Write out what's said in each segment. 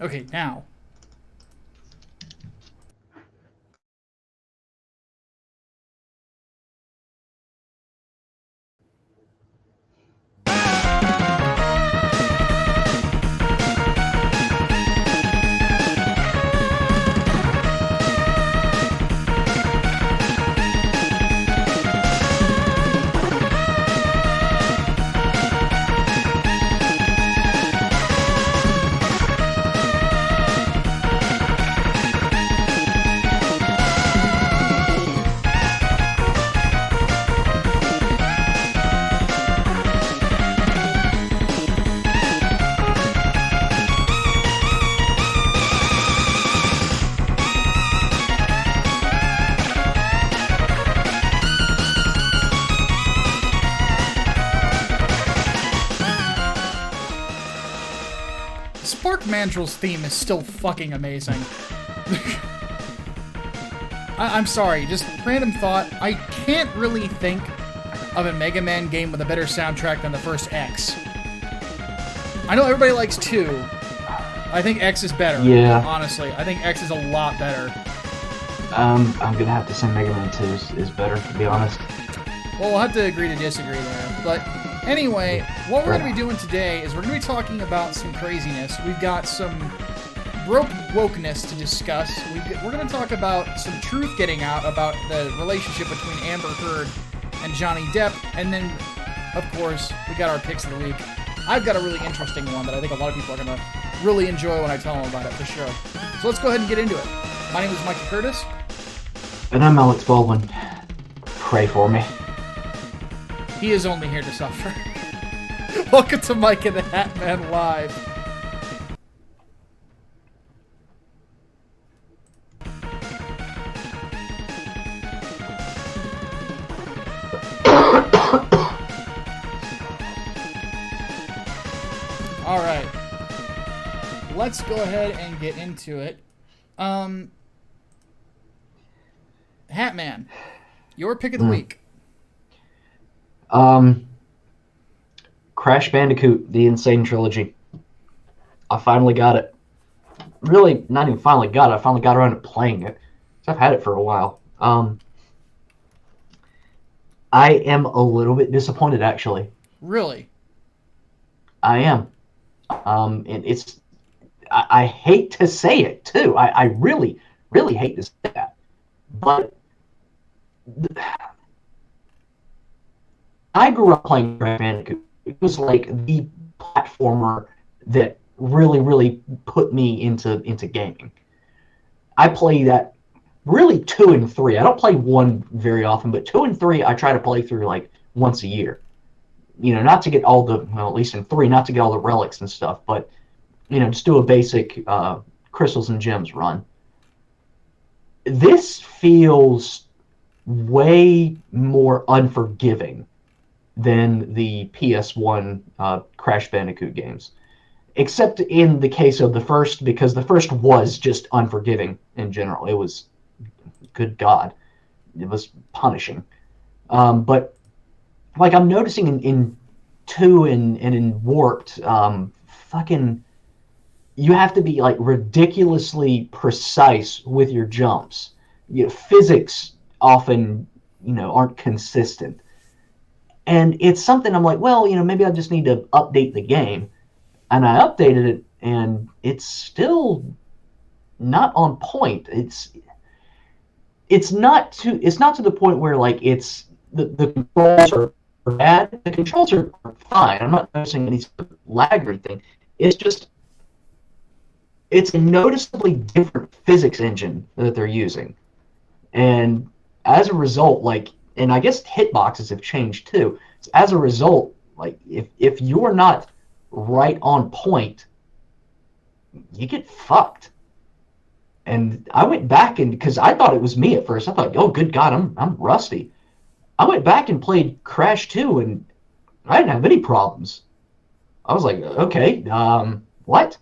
Okay, now. Spark Mandrill's theme is still fucking amazing. I'm sorry, just random thought. I can't really think of a Mega Man game with a better soundtrack than the first X. I know everybody likes 2. I think X is better. Yeah. Honestly, I think X is a lot better. I'm gonna have to say Mega Man 2 is better, to be honest. Well, we'll have to agree to disagree there. But anyway, what we're going to be doing today is we're going to be talking about some craziness. We've got some broke wokeness to discuss. We're going to talk about some truth getting out about the relationship between Amber Heard and Johnny Depp. And then, of course, we got our picks of the week. I've got a really interesting one that I think a lot of people are going to really enjoy when I tell them about it, for sure. So let's go ahead and get into it. My name is Micah Curtis. And I'm Alex Baldwin. Pray for me. He is only here to suffer. Welcome to Micah and The Hatman Live. Alright. Let's go ahead and get into it. Hatman, your pick of the week. Crash Bandicoot, the Insane Trilogy. I finally got it. Really, not even finally got it. I finally got around to playing it. So I've had it for a while. I am a little bit disappointed, actually. Really? I am. And it's... I hate to say it, too. I really, really hate to say that. But... I grew up playing Crash Bandicoot. It was like the platformer that really, really put me into gaming. I play that really 2 and 3. I don't play 1 very often, but 2 and 3 I try to play through like once a year. You know, not to get all the, well, at least in 3, not to get all the relics and stuff, but, you know, just do a basic crystals and gems run. This feels way more unforgiving than the PS1 Crash Bandicoot games. Except in the case of the first, because the first was just unforgiving in general. It was, good God, it was punishing. But, like, I'm noticing in 2 and in Warped, fucking, you have to be, like, ridiculously precise with your jumps. You know, physics often, you know, aren't consistent. And it's something I'm like, well, you know, maybe I just need to update the game. And I updated it, and it's still not on point. It's not to the point where like it's the controls are bad. The controls are fine. I'm not noticing any lag or anything. It's just it's a noticeably different physics engine that they're using, and as a result, like, and I guess hitboxes have changed too. So as a result, like if you're not right on point, you get fucked. And I went back and because I thought it was me at first, I thought, oh good God, I'm rusty. I went back and played Crash 2, and I didn't have any problems. I was like, okay, what?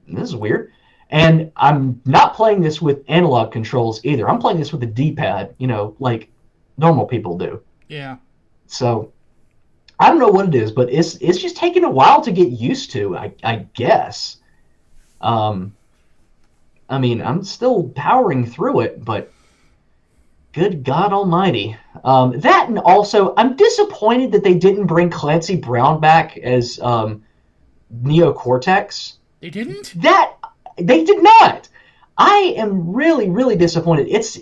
This is weird. And I'm not playing this with analog controls either. I'm playing this with a D-pad, you know, like normal people do. Yeah. So I don't know what it is, but it's just taking a while to get used to, I guess. I mean, I'm still powering through it, but good God Almighty. That and also, I'm disappointed that they didn't bring Clancy Brown back as Neo Cortex. They didn't? That they did not. I am really, really disappointed. It's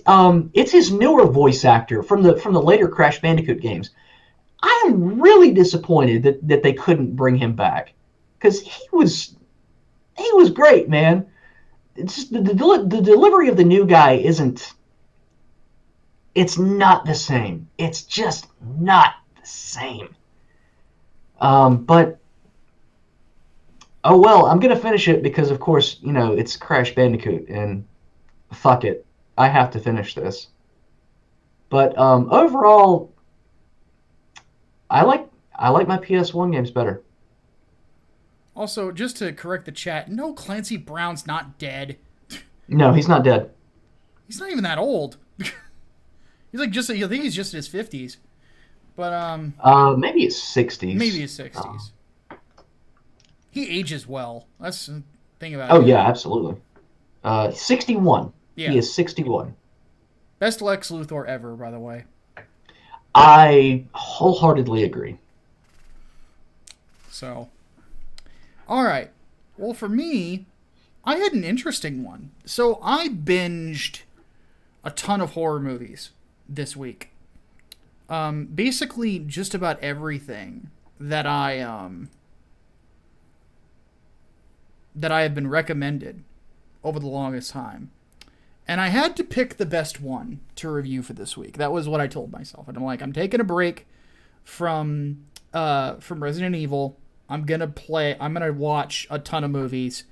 his newer voice actor from the later Crash Bandicoot games. I am really disappointed that they couldn't bring him back because he was great, man. It's just the delivery of the new guy isn't. It's not the same. It's just not the same. But oh well, I'm gonna finish it because of course it's Crash Bandicoot and fuck it, I have to finish this. But overall, I like my PS1 games better. Also, just to correct the chat, no, Clancy Brown's not dead. No, he's not dead. He's not even that old. He's like I think he's just in his 50s. But maybe his 60s. maybe his 60s. He ages well. That's the thing about Oh him. yeah, absolutely. 61. Yeah. He is 61. Best Lex Luthor ever, by the way. I wholeheartedly agree. So, all right. Well, for me, I had an interesting one. So I binged a ton of horror movies this week. Basically, just about everything that I have been recommended over the longest time. And I had to pick the best one to review for this week. That was what I told myself. And I'm like, I'm taking a break from Resident Evil. I'm gonna watch a ton of movies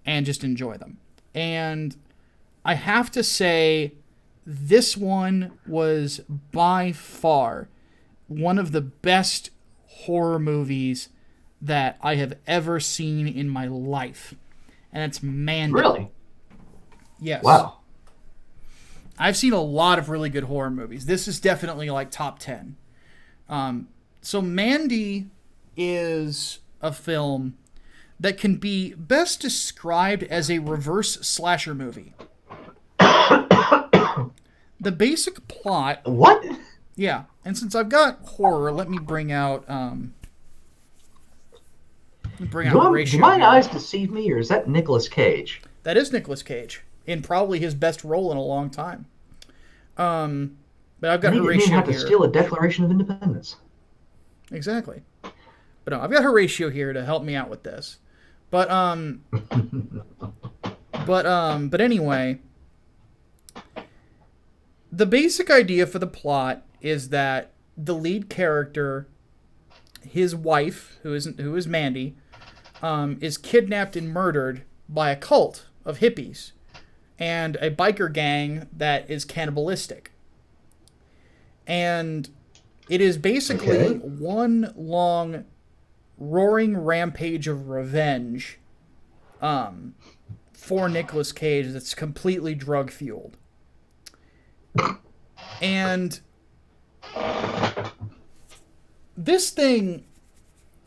and just enjoy them. And I have to say, this one was by far one of the best horror movies that I have ever seen in my life. And it's Mandy. Really? Yes. Wow. I've seen a lot of really good horror movies. This is definitely like top 10. So Mandy is a film that can be best described as a reverse slasher movie. The basic plot... What? Yeah, and since I've got horror, let me bring out... Do my eyes deceive me, or is that Nicolas Cage? That is Nicolas Cage, in probably his best role in a long time. But I've got Horatio here. Have to steal a Declaration of Independence. Exactly. But no, I've got Horatio here to help me out with this. But but anyway, the basic idea for the plot is that the lead character, his wife, who is Mandy, is kidnapped and murdered by a cult of hippies and a biker gang that is cannibalistic. And it is basically one long roaring rampage of revenge for Nicolas Cage that's completely drug-fueled. And this thing,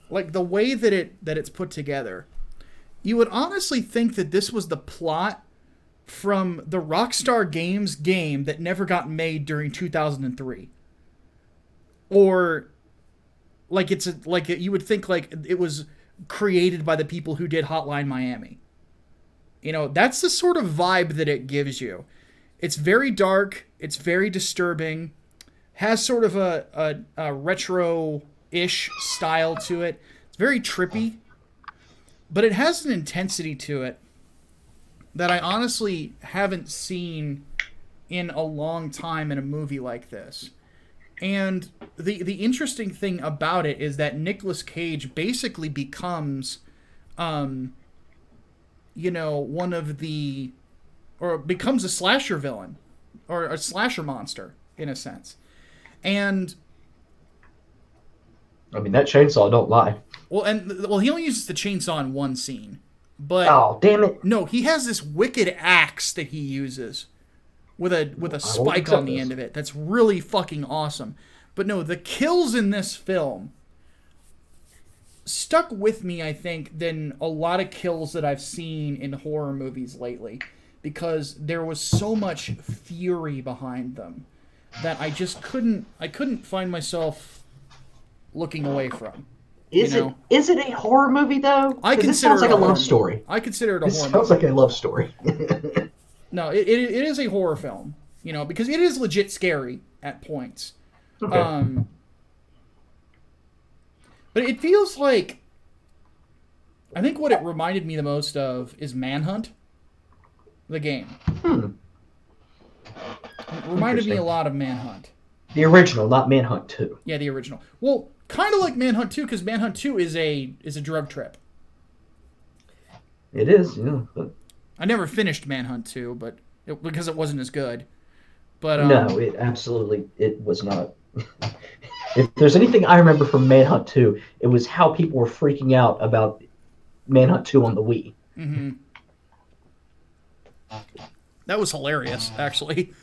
like the way that it's put together, you would honestly think that this was the plot from the Rockstar Games game that never got made during 2003. Or you would think like it was created by the people who did Hotline Miami. You know, that's the sort of vibe that it gives you. It's very dark, it's very disturbing, has sort of a retro-ish style to it. It's very trippy, but it has an intensity to it that I honestly haven't seen in a long time in a movie like this. And the interesting thing about it is that Nicolas Cage basically becomes, becomes a slasher villain, or a slasher monster, in a sense. And I mean, that chainsaw don't lie. Well, he only uses the chainsaw in one scene. But oh, damn it. No, he has this wicked axe that he uses with a spike on the end of it. That's really fucking awesome. But no, the kills in this film stuck with me, I think, than a lot of kills that I've seen in horror movies lately, because there was so much fury behind them that I just couldn't find myself looking away from. Is it a horror movie though? I Because it consider sounds it like a a horror love movie. story. I consider it a It horror sounds movie. like a love story. No, it is a horror film, because it is legit scary at points. Okay. But it feels like, I think what it reminded me the most of is Manhunt, the game. It reminded me a lot of Manhunt. The original, not Manhunt 2. Yeah, the original. Well, kind of like Manhunt 2, because Manhunt 2 is a drug trip. It is, yeah. But... I never finished Manhunt 2, because it wasn't as good. But no, it was not. If there's anything I remember from Manhunt 2, it was how people were freaking out about Manhunt 2 on the Wii. Mm-hmm. That was hilarious, actually.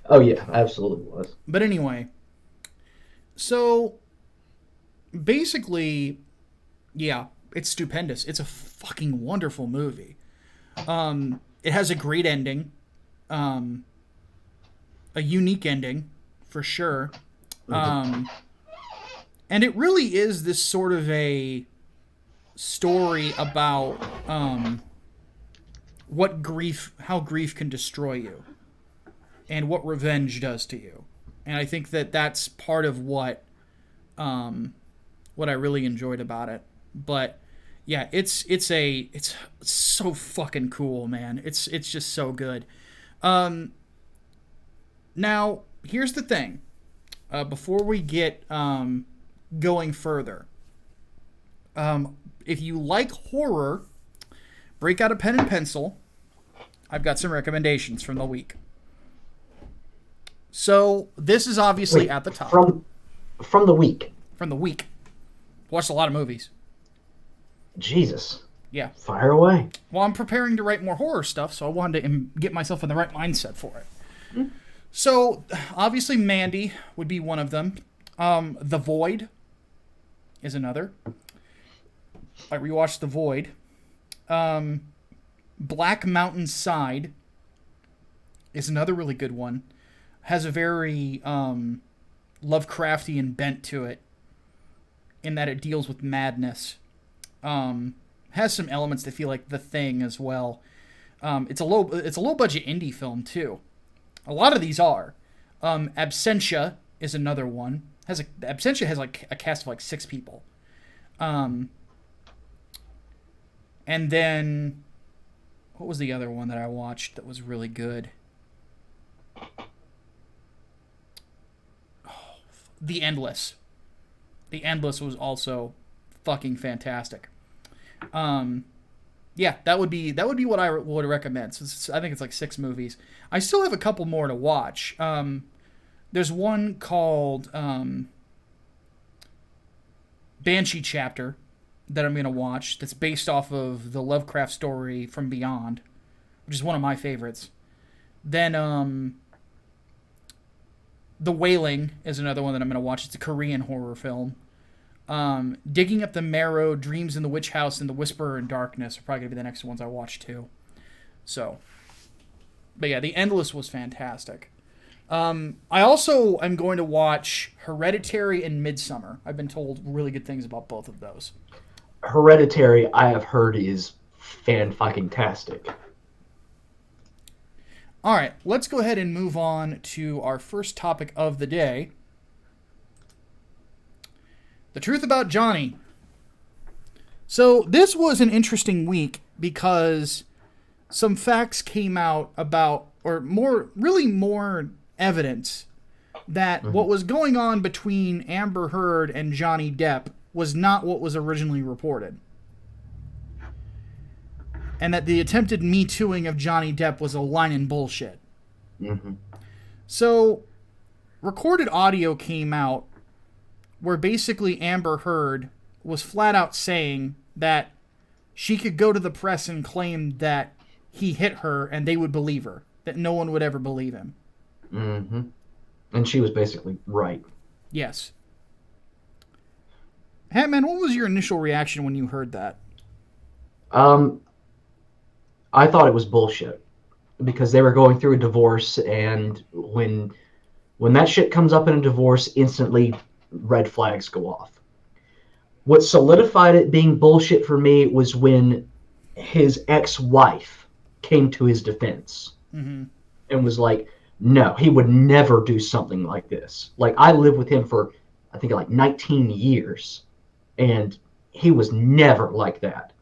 Oh, yeah, absolutely was. But anyway, so basically, yeah, it's stupendous. It's a fucking wonderful movie. It has a great ending, a unique ending, for sure. And it really is this sort of a story about how grief can destroy you, and what revenge does to you. And I think that that's part of what I really enjoyed about it. But yeah, it's so fucking cool, man. It's just so good. Now, here's the thing. Before we get going further, if you like horror, break out a pen and pencil. I've got some recommendations from the week. So this is obviously at the top. From the week. From the week. Watched a lot of movies. Jesus. Yeah. Fire away. Well, I'm preparing to write more horror stuff, so I wanted to get myself in the right mindset for it. So, obviously, Mandy would be one of them. The Void is another. I rewatched The Void. Black Mountain Side is another really good one. Has a very Lovecraftian bent to it, in that it deals with madness. Has some elements that feel like The Thing as well. It's a low budget indie film too. A lot of these are. Absentia is another one. Absentia has like a cast of like 6 people. And then, what was the other one that I watched that was really good? Oh, The Endless. The Endless was also fucking fantastic. Yeah, that would be what I would recommend. So I think it's like 6 movies. I still have a couple more to watch. There's one called Banshee Chapter that I'm going to watch that's based off of the Lovecraft story From Beyond, which is one of my favorites. Then The Wailing is another one that I'm going to watch. It's a Korean horror film. Digging Up the Marrow, Dreams in the Witch House, and The Whisperer in Darkness are probably going to be the next ones I watch too. So, but yeah, The Endless was fantastic. I also am going to watch Hereditary and Midsommar. I've been told really good things about both of those. Hereditary, I have heard, is fan-fucking-tastic. All right, let's go ahead and move on to our first topic of the day. The truth about Johnny. So this was an interesting week because some facts came out about, or more evidence that what was going on between Amber Heard and Johnny Depp was not what was originally reported. And that the attempted Me Tooing of Johnny Depp was a line in bullshit. Mm-hmm. So, recorded audio came out where basically Amber Heard was flat out saying that she could go to the press and claim that he hit her and they would believe her. That no one would ever believe him. Mm-hmm. And she was basically right. Yes. Hatman, what was your initial reaction when you heard that? Um, I thought it was bullshit because they were going through a divorce, and when that shit comes up in a divorce, instantly red flags go off. What solidified it being bullshit for me was when his ex-wife came to his defense Mm-hmm. and was like, no, he would never do something like this. Like, I lived with him for, I think, like 19 years, and he was never like that.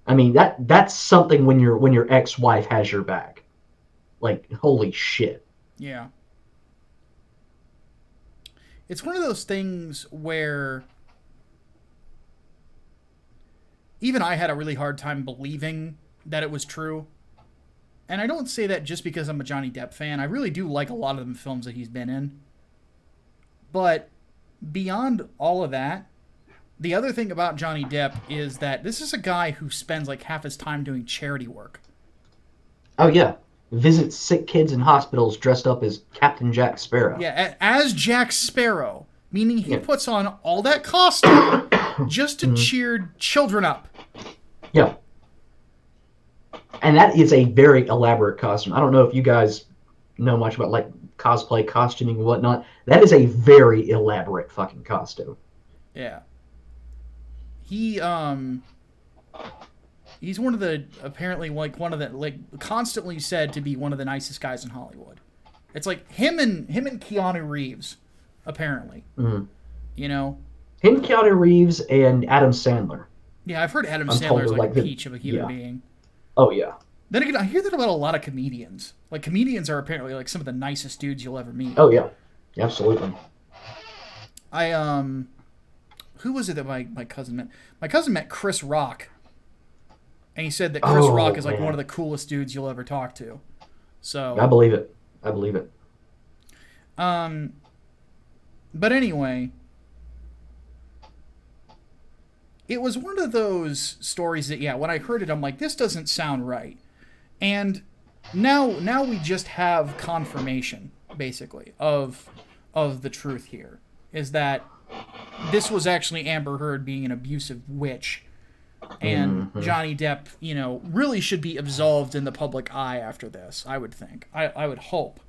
I mean, that's something when your ex-wife has your back. Like, holy shit. Yeah. It's one of those things where even I had a really hard time believing that it was true. And I don't say that just because I'm a Johnny Depp fan. I really do like a lot of the films that he's been in. But beyond all of that, the other thing about Johnny Depp is that this is a guy who spends like half his time doing charity work. Oh, yeah. Visits sick kids in hospitals dressed up as Captain Jack Sparrow. Yeah, as Jack Sparrow, meaning he Yeah. puts on all that costume just to cheer children up. Yeah. And that is a very elaborate costume. I don't know if you guys know much about like cosplay, costuming, and whatnot. That is a very elaborate fucking costume. Yeah. He's one of the apparently like one of the like constantly said to be one of the nicest guys in Hollywood. It's like him and Keanu Reeves, apparently. Mm-hmm. You know? Him, Keanu Reeves, and Adam Sandler. Yeah, I've heard Adam I'm Sandler told is they're like a like peach of a human yeah. being. Oh, yeah. Then again, I hear that about a lot of comedians. Like, comedians are apparently like some of the nicest dudes you'll ever meet. Oh, yeah. Absolutely. Who was it that my cousin met? My cousin met Chris Rock. And he said that Chris Rock is like one of the coolest dudes you'll ever talk to. So I believe it. I believe it. But anyway, it was one of those stories that, yeah, when I heard it, I'm like, this doesn't sound right. And now we just have confirmation, basically, of the truth here. Is that this was actually Amber Heard being an abusive witch. And Johnny Depp, you know, really should be absolved in the public eye after this, I would think. I would hope.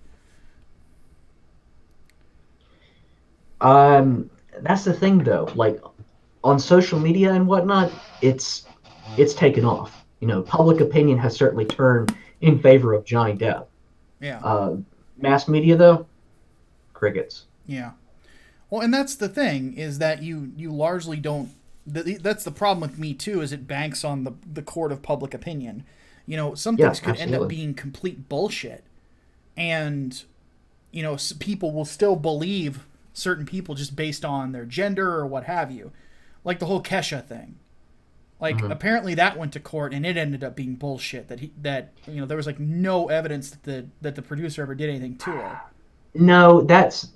That's the thing, though. Like, on social media and whatnot, it's taken off. You know, public opinion has certainly turned in favor of Johnny Depp. Yeah. Mass media, though, crickets. Yeah. Well, and that's the thing, is that you largely don't... That's the problem with Me Too, is it banks on the court of public opinion. You know, some things could end up being complete bullshit. And, you know, people will still believe certain people just based on their gender or what have you. Like the whole Kesha thing. Like, apparently that went to court and it ended up being bullshit. That you know, there was like no evidence that the producer ever did anything to her. No, that's...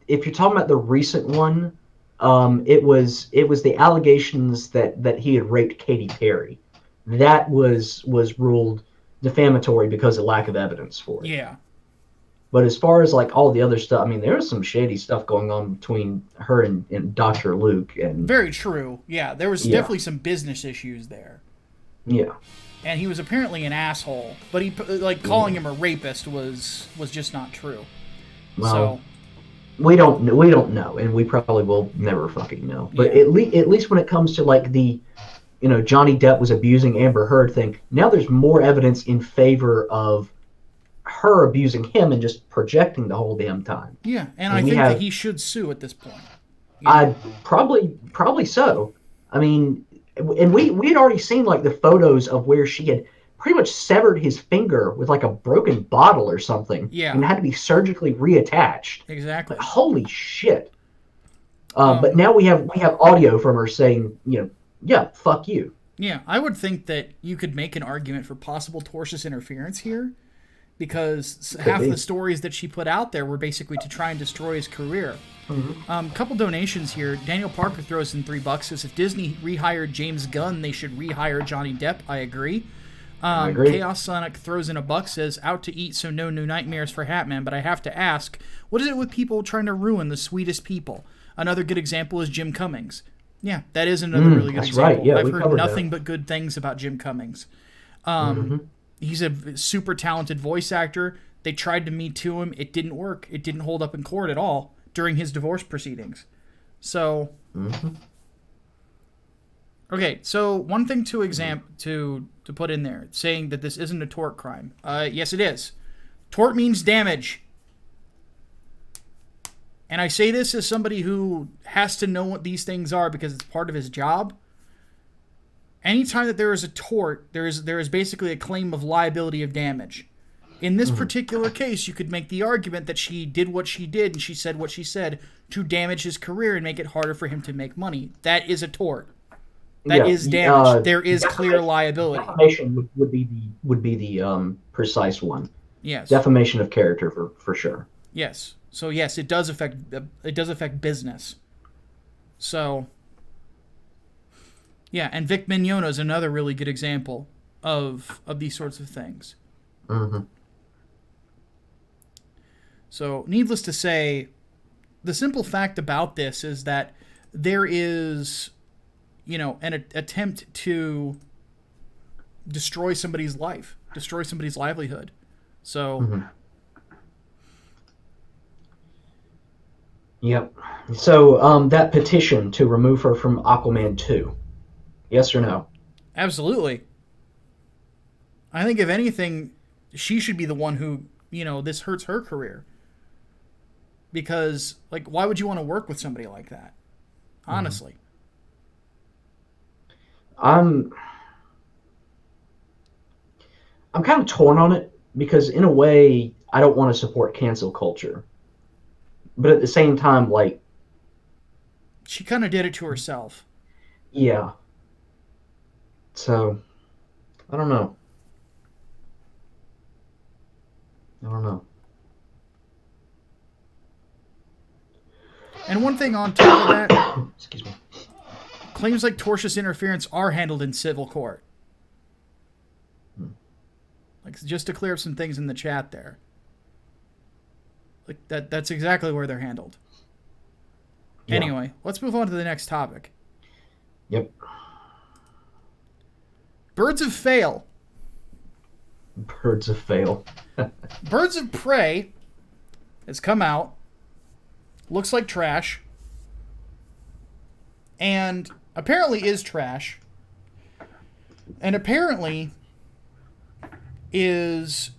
If you're talking about the recent one, it was the allegations that he had raped Katy Perry. That was ruled defamatory because of lack of evidence for it. Yeah. But as far as like all the other stuff, I mean, there was some shady stuff going on between her and Dr. Luke. And very true. Yeah, there was definitely some business issues there. Yeah. And he was apparently an asshole, but he like calling him a rapist was just not true. Well, so we don't know, and we probably will never fucking know. But at least when it comes to like the, you know, Johnny Depp was abusing Amber Heard thing, now there's more evidence in favor of her abusing him and just projecting the whole damn time. Yeah, and I think that he should sue at this point. I probably so. I mean, and we had already seen like the photos of where she had pretty much severed his finger with like a broken bottle or something. Yeah. And had to be surgically reattached. Exactly. Like, holy shit. But now we have audio from her saying, you know, yeah, fuck you. Yeah, I would think that you could make an argument for possible tortious interference here, because half the stories that she put out there were basically to try and destroy his career. Couple donations here. Daniel Parker throws in $3. Says if Disney rehired James Gunn, they should rehire Johnny Depp. I agree. Chaos Sonic throws in $1. Says out to eat, so no new nightmares for Hatman. But I have to ask, what is it with people trying to ruin the sweetest people? Another good example is Jim Cummings. Yeah, that is another really good example. Right. Yeah, I've heard nothing but good things about Jim Cummings. He's a super talented voice actor. They tried to Me Too him. It didn't work. It didn't hold up in court at all during his divorce proceedings. So, okay. So one thing to put in there, saying that this isn't a tort crime. Yes, it is. Tort means damage. And I say this as somebody who has to know what these things are because it's part of his job. Anytime that there is a tort, there is basically a claim of liability of damage. In this particular case, you could make the argument that she did what she did and she said what she said to damage his career and make it harder for him to make money. That is a tort. That is damage. There is clear liability. Defamation would be the precise one. Yes. Defamation of character for sure. Yes. So yes, it does affect business. So yeah, and Vic Mignogna is another really good example of these sorts of things. So needless to say, the simple fact about this is that there is, an attempt to destroy somebody's life, destroy somebody's livelihood. So Yep. So that petition to remove her from Aquaman 2, yes or no? Absolutely. I think if anything, she should be the one who, this hurts her career. Because, why would you want to work with somebody like that? Honestly. I'm kind of torn on it because in a way I don't want to support cancel culture. But at the same time, she kind of did it to herself. Yeah. So, I don't know. And one thing on top of that, excuse me, claims like tortious interference are handled in civil court. Just to clear up some things in the chat there. That's exactly where they're handled. Yeah. Anyway, let's move on to the next topic. Yep. Birds of Fail. Birds of Fail. Birds of Prey has come out. Looks like trash. And apparently is trash. And apparently is...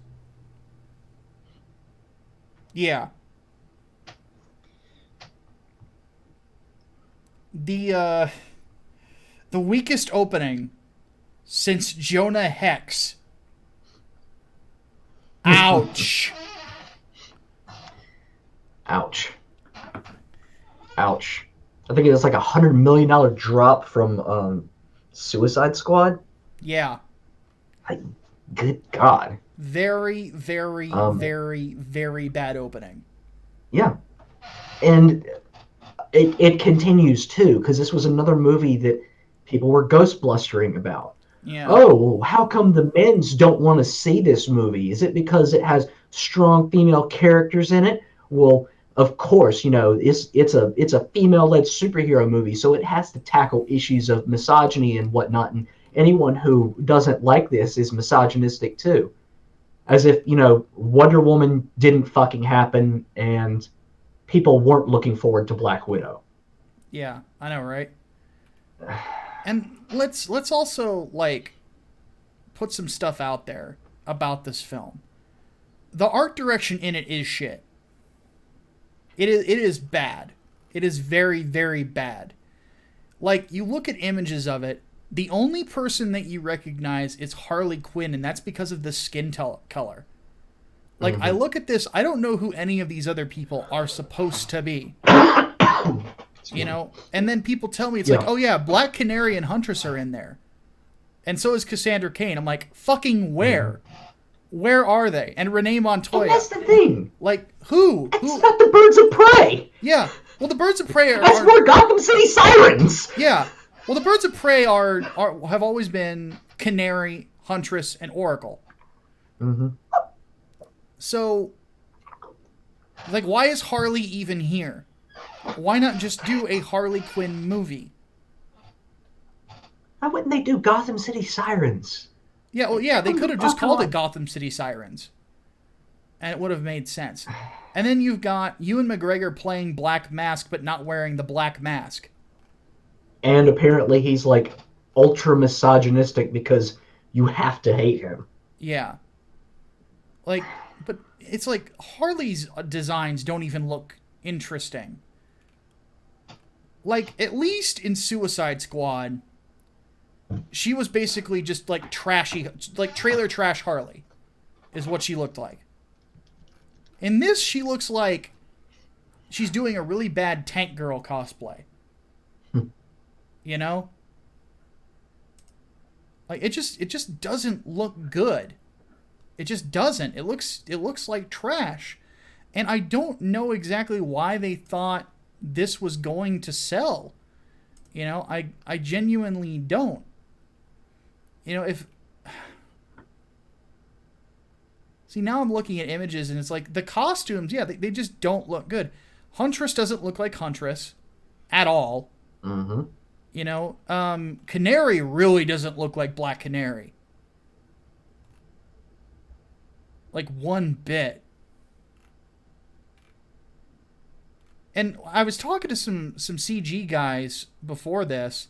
Yeah. The weakest opening since Jonah Hex. Ouch. Ouch. Ouch. I think it's like $100 million drop from Suicide Squad. Yeah. Good God. Very, very, very, very bad opening. Yeah. And it continues too, because this was another movie that people were ghost blustering about. Yeah. Oh, how come the men's don't want to see this movie? Is it because it has strong female characters in it? Well, of course, it's a female-led superhero movie, so it has to tackle issues of misogyny and whatnot, and anyone who doesn't like this is misogynistic too. As if, Wonder Woman didn't fucking happen and people weren't looking forward to Black Widow. Yeah, I know, right? And let's also, put some stuff out there about this film. The art direction in it is shit. It is bad. It is very, very bad. You look at images of it, the only person that you recognize is Harley Quinn, and that's because of the skin color. I look at this, I don't know who any of these other people are supposed to be. And then people tell me, it's oh yeah, Black Canary and Huntress are in there. And so is Cassandra Cain. I'm like, fucking where? Where are they? And Renee Montoya. And that's the thing. Who? It's not the Birds of Prey. Yeah. Well, the Birds of Prey are... That's more Gotham City Sirens. Yeah. Well, the Birds of Prey have always been Canary, Huntress, and Oracle. Mm-hmm. So, why is Harley even here? Why not just do a Harley Quinn movie? Why wouldn't they do Gotham City Sirens? Yeah, well, Like, yeah, they come could the have just fuck called it on. Gotham City Sirens, and it would have made sense. And then you've got Ewan McGregor playing Black Mask, but not wearing the black mask. And apparently he's like ultra misogynistic because you have to hate him. Yeah, like, but it's like Harley's designs don't even look interesting. Like, at least in Suicide Squad, she was basically just like trashy, like trailer trash Harley, is what she looked like. In this, she looks like she's doing a really bad Tank Girl cosplay. You know? Like it just doesn't look good. It just doesn't. It looks like trash. And I don't know exactly why they thought this was going to sell. I genuinely don't. If See, now I'm looking at images and it's like the costumes, yeah, they just don't look good. Huntress doesn't look like Huntress at all. Mm-hmm. Canary really doesn't look like Black Canary. Like one bit. And I was talking to some CG guys before this,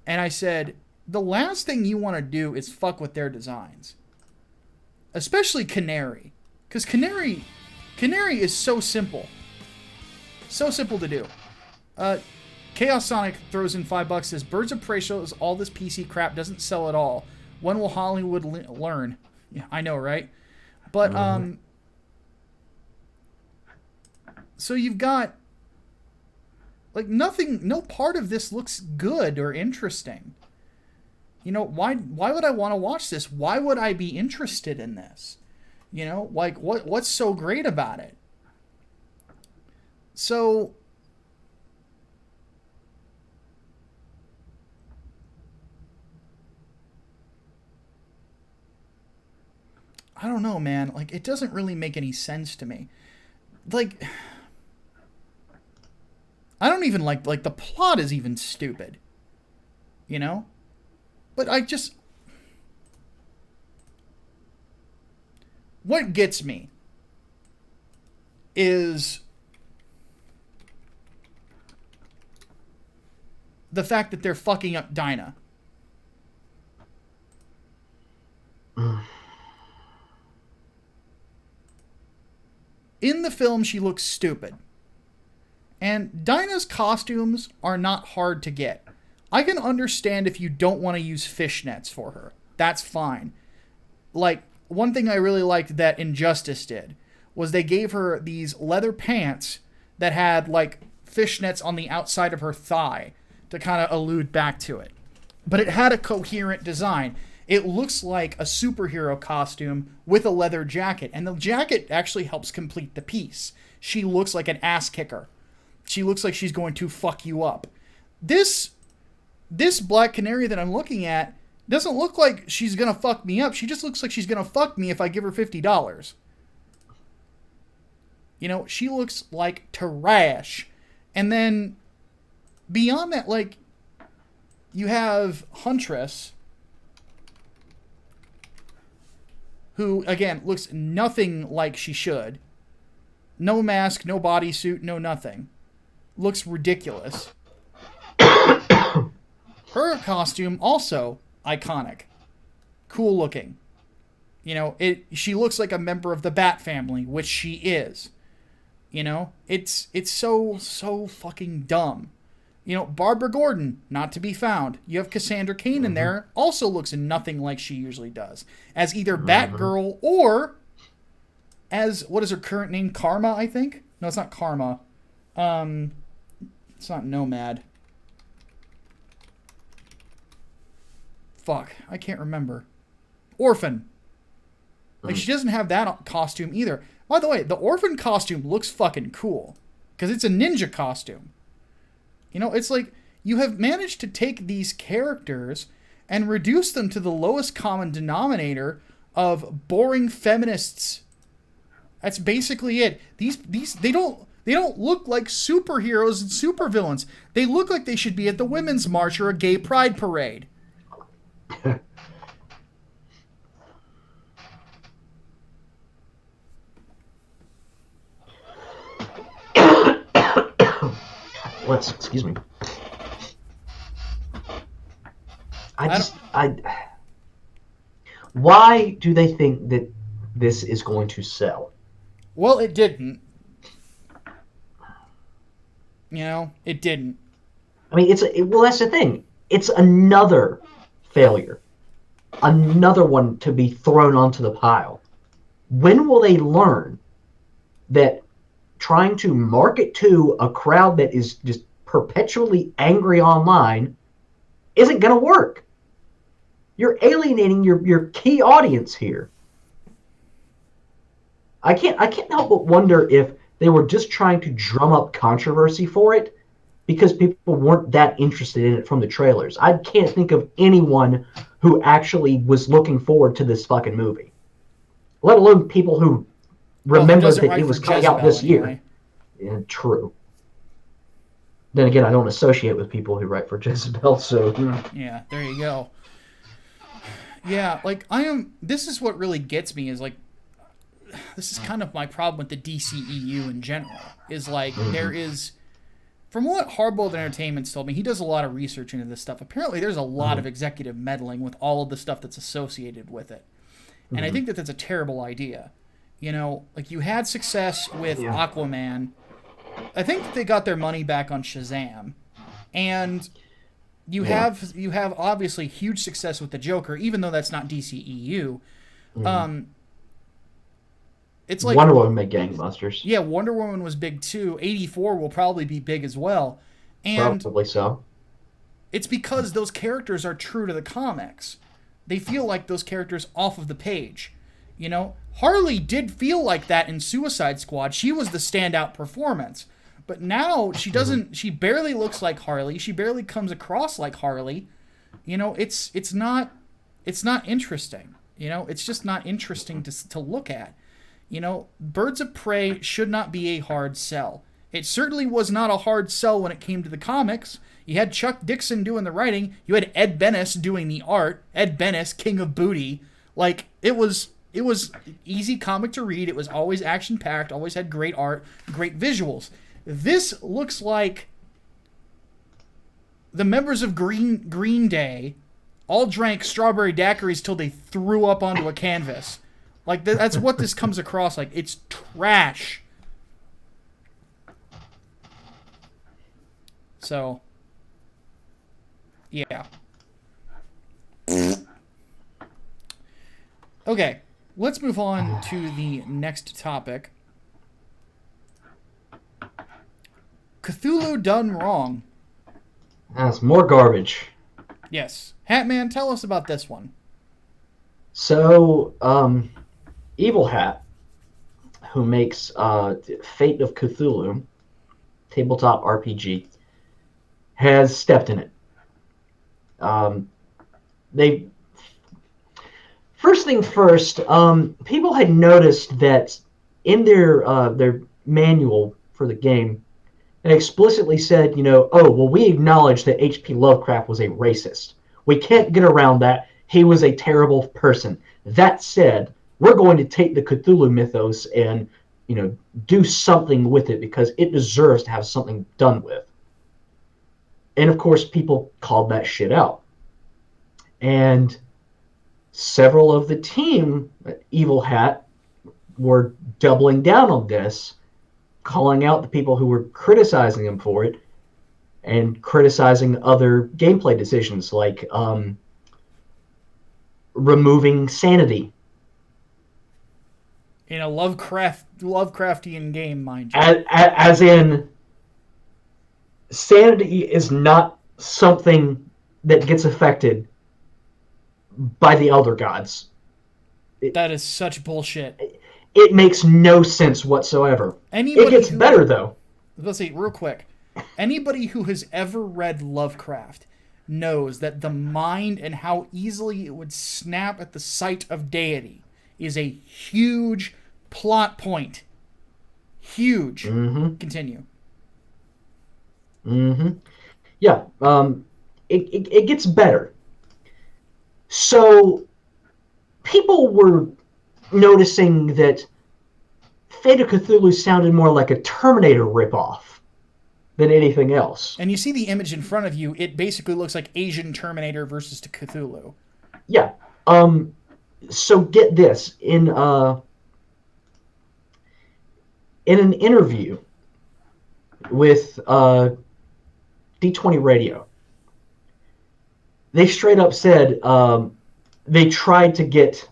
and I said, the last thing you want to do is fuck with their designs. Especially Canary. Because Canary is so simple. So simple to do. Chaos Sonic throws in $5, says, Birds of Prey shows all this PC crap doesn't sell at all. When will Hollywood learn? Yeah, I know, right? But, so you've got, like, nothing, no part of this looks good or interesting. Why would I want to watch this? Why would I be interested in this? Like, what's so great about it? So, I don't know, man. Like, it doesn't really make any sense to me. Like, I don't even like the plot is even stupid. But what gets me is the fact that they're fucking up Dinah. In the film, she looks stupid. And Dinah's costumes are not hard to get. I can understand if you don't want to use fishnets for her. That's fine. Like, one thing I really liked that Injustice did was they gave her these leather pants that had, like, fishnets on the outside of her thigh to kind of allude back to it. But it had a coherent design. It looks like a superhero costume with a leather jacket, and the jacket actually helps complete the piece. She looks like an ass kicker. She looks like she's going to fuck you up. This Black Canary that I'm looking at doesn't look like she's going to fuck me up. She just looks like she's going to fuck me if I give her $50. She looks like trash. And then beyond that, like, you have Huntress, who, again, looks nothing like she should. No mask, no bodysuit, no nothing. Looks ridiculous. Her costume, also iconic. Cool looking. She looks like a member of the Bat family, which she is. It's so fucking dumb. Barbara Gordon, not to be found. You have Cassandra Cain in there, also looks nothing like she usually does. As either Batgirl or as, what is her current name? Karma, I think? No, it's not Karma. It's not Nomad. Fuck, I can't remember. Orphan. Like, she doesn't have that costume either. By the way, the Orphan costume looks fucking cool. Because it's a ninja costume. It's like, you have managed to take these characters and reduce them to the lowest common denominator of boring feminists. That's basically it. These They don't look like superheroes and supervillains. They look like they should be at the Women's March or a gay pride parade. Excuse me. Why do they think that this is going to sell? Well, it didn't. It didn't. I mean, that's the thing. It's another failure. Another one to be thrown onto the pile. When will they learn that trying to market to a crowd that is just perpetually angry online isn't going to work? You're alienating your key audience here. I can't help but wonder if they were just trying to drum up controversy for it because people weren't that interested in it from the trailers. I can't think of anyone who actually was looking forward to this fucking movie, let alone people who remember that it was coming out this year. Yeah, true. Then again, I don't associate with people who write for Jezebel, so... Yeah, there you go. Yeah, this is what really gets me, is this is kind of my problem with the DCEU in general, is there is, from what Hardboiled Entertainment's told me, he does a lot of research into this stuff. Apparently there's a lot of executive meddling with all of the stuff that's associated with it. And I think that that's a terrible idea. You had success with Aquaman. I think that they got their money back on Shazam. And you have obviously huge success with the Joker, even though that's not DCEU. It's like Wonder Woman made gangbusters. Yeah, Wonder Woman was big too. 84 will probably be big as well. And probably so. It's because those characters are true to the comics. They feel like those characters off of the page. Harley did feel like that in Suicide Squad. She was the standout performance. But now she doesn't. She barely looks like Harley. She barely comes across like Harley. It's not interesting. It's just not interesting to look at. Birds of Prey should not be a hard sell. It certainly was not a hard sell when it came to the comics. You had Chuck Dixon doing the writing. You had Ed Benes doing the art. Ed Benes, king of booty. It was easy comic to read. It was always action-packed, always had great art, great visuals. This looks like the members of Green Day all drank strawberry daiquiris till they threw up onto a canvas. That's what this comes across like. It's trash. So, yeah. Okay, let's move on to the next topic. Cthulhu done wrong. That's more garbage. Yes. Hatman, tell us about this one. So, Evil Hat, who makes Fate of Cthulhu, tabletop RPG, has stepped in it. First thing first, people had noticed that in their manual for the game, it explicitly said, we acknowledge that H.P. Lovecraft was a racist. We can't get around that. He was a terrible person. That said, we're going to take the Cthulhu mythos and, do something with it because it deserves to have something done with. And, of course, people called that shit out. And several of the team, Evil Hat, were doubling down on this, calling out the people who were criticizing him for it and criticizing other gameplay decisions like removing sanity. In a Lovecraftian game, mind you. As in, sanity is not something that gets affected by the Elder Gods. That is such bullshit. It makes no sense whatsoever. It gets better, though. Let's see, real quick. Anybody who has ever read Lovecraft knows that the mind and how easily it would snap at the sight of deity is a huge plot point. Huge. Mm-hmm. Continue. Mm-hmm. Yeah. It gets better. So people were noticing that Fate of Cthulhu sounded more like a Terminator ripoff than anything else. And you see the image in front of you. It basically looks like Asian Terminator versus Cthulhu. Yeah. So get this in an interview with D20 Radio, they straight up said they tried to get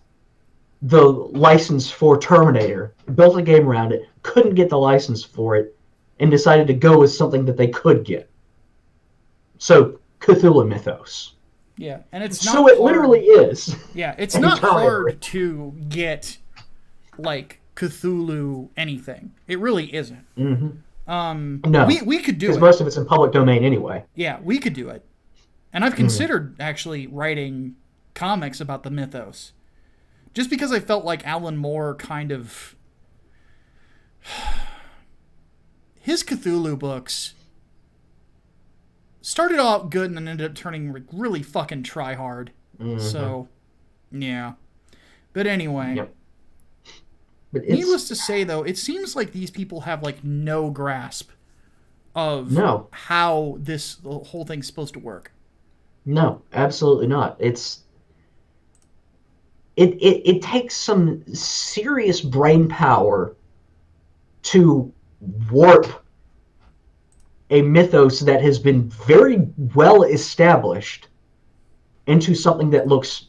the license for Terminator, built a game around it, couldn't get the license for it, and decided to go with something that they could get. So Cthulhu Mythos. Yeah, and it's not So it hard. literally is. Yeah, it's a not Terminator. hard to get like Cthulhu anything. It really isn't. Mm-hmm. No, we could do because it. most of it's in public domain anyway. Yeah, we could do it. And I've considered actually writing comics about the mythos. Just because I felt like Alan Moore kind of... His Cthulhu books started out good and then ended up turning really fucking try-hard. Mm-hmm. So, yeah. But anyway... Yep. But needless to say, though, it seems like these people have, like, no grasp of how this whole thing's supposed to work. No, absolutely not. It takes some serious brain power to warp a mythos that has been very well established into something that looks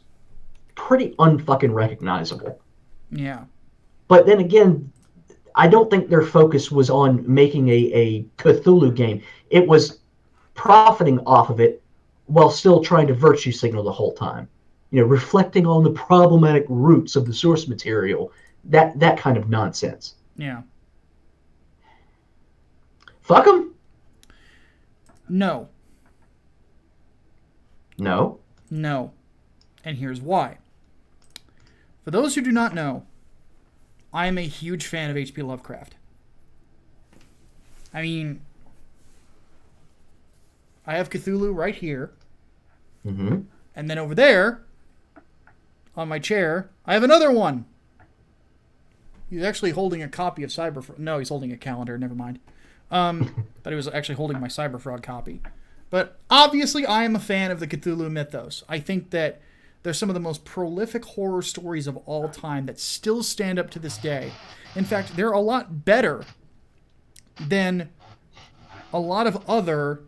pretty unfucking recognizable. Yeah. But then again, I don't think their focus was on making a Cthulhu game. It was profiting off of it while still trying to virtue signal the whole time. You know, reflecting on the problematic roots of the source material. That kind of nonsense. Yeah. Fuck them? No. No. No. And here's why. For those who do not know, I am a huge fan of H.P. Lovecraft. I mean, I have Cthulhu right here. Mm-hmm. And then over there, on my chair, I have another one. He's actually holding a copy of Cyberfrog. No, he's holding a calendar. Never mind. Thought he was actually holding my Cyberfrog copy. But obviously, I am a fan of the Cthulhu mythos. I think that they're some of the most prolific horror stories of all time that still stand up to this day. In fact, they're a lot better than a lot of other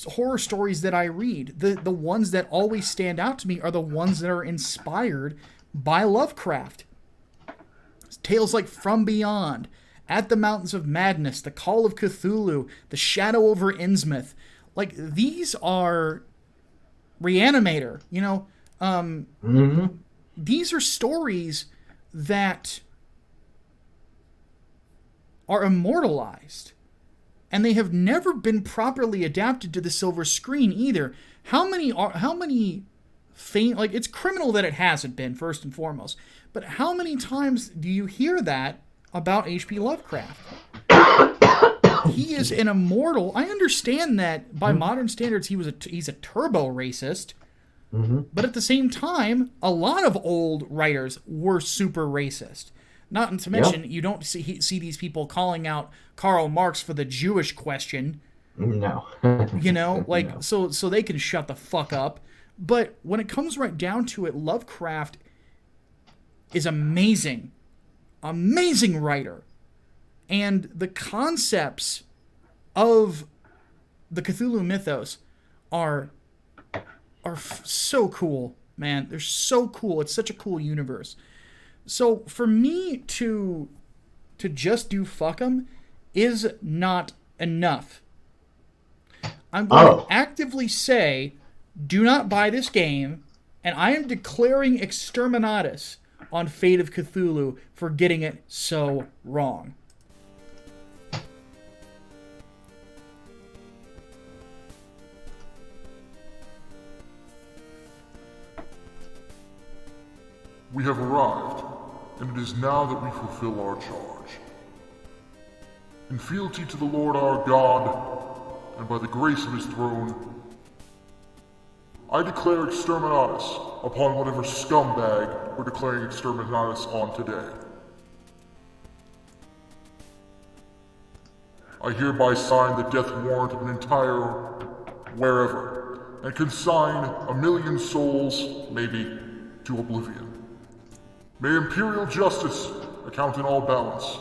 horror stories that I read. The ones that always stand out to me are the ones that are inspired by Lovecraft. Tales like From Beyond, At the Mountains of Madness, The Call of Cthulhu, The Shadow over Innsmouth. Like, these are... Reanimator, you know, these are stories that are immortalized, and they have never been properly adapted to the silver screen either. How many it's criminal that it hasn't been, first and foremost, but how many times do you hear that about H.P. Lovecraft? He is an immortal. I understand that by modern standards, he's a turbo racist. Mm-hmm. But at the same time, a lot of old writers were super racist. Not to mention, you don't see these people calling out Karl Marx for the Jewish question. No. You know, like, no. So they can shut the fuck up. But when it comes right down to it, Lovecraft is amazing. Amazing writer. And the concepts of the Cthulhu mythos are so cool, man. They're so cool. It's such a cool universe. So for me to just do fuck 'em is not enough. I'm going to actively say, do not buy this game, and I am declaring exterminatus on Fate of Cthulhu for getting it so wrong. We have arrived, and it is now that we fulfill our charge. In fealty to the Lord our God, and by the grace of his throne, I declare exterminatus upon whatever scumbag we're declaring exterminatus on today. I hereby sign the death warrant of an entire wherever, and consign 1,000,000 souls, maybe, to oblivion. May imperial justice account in all balance.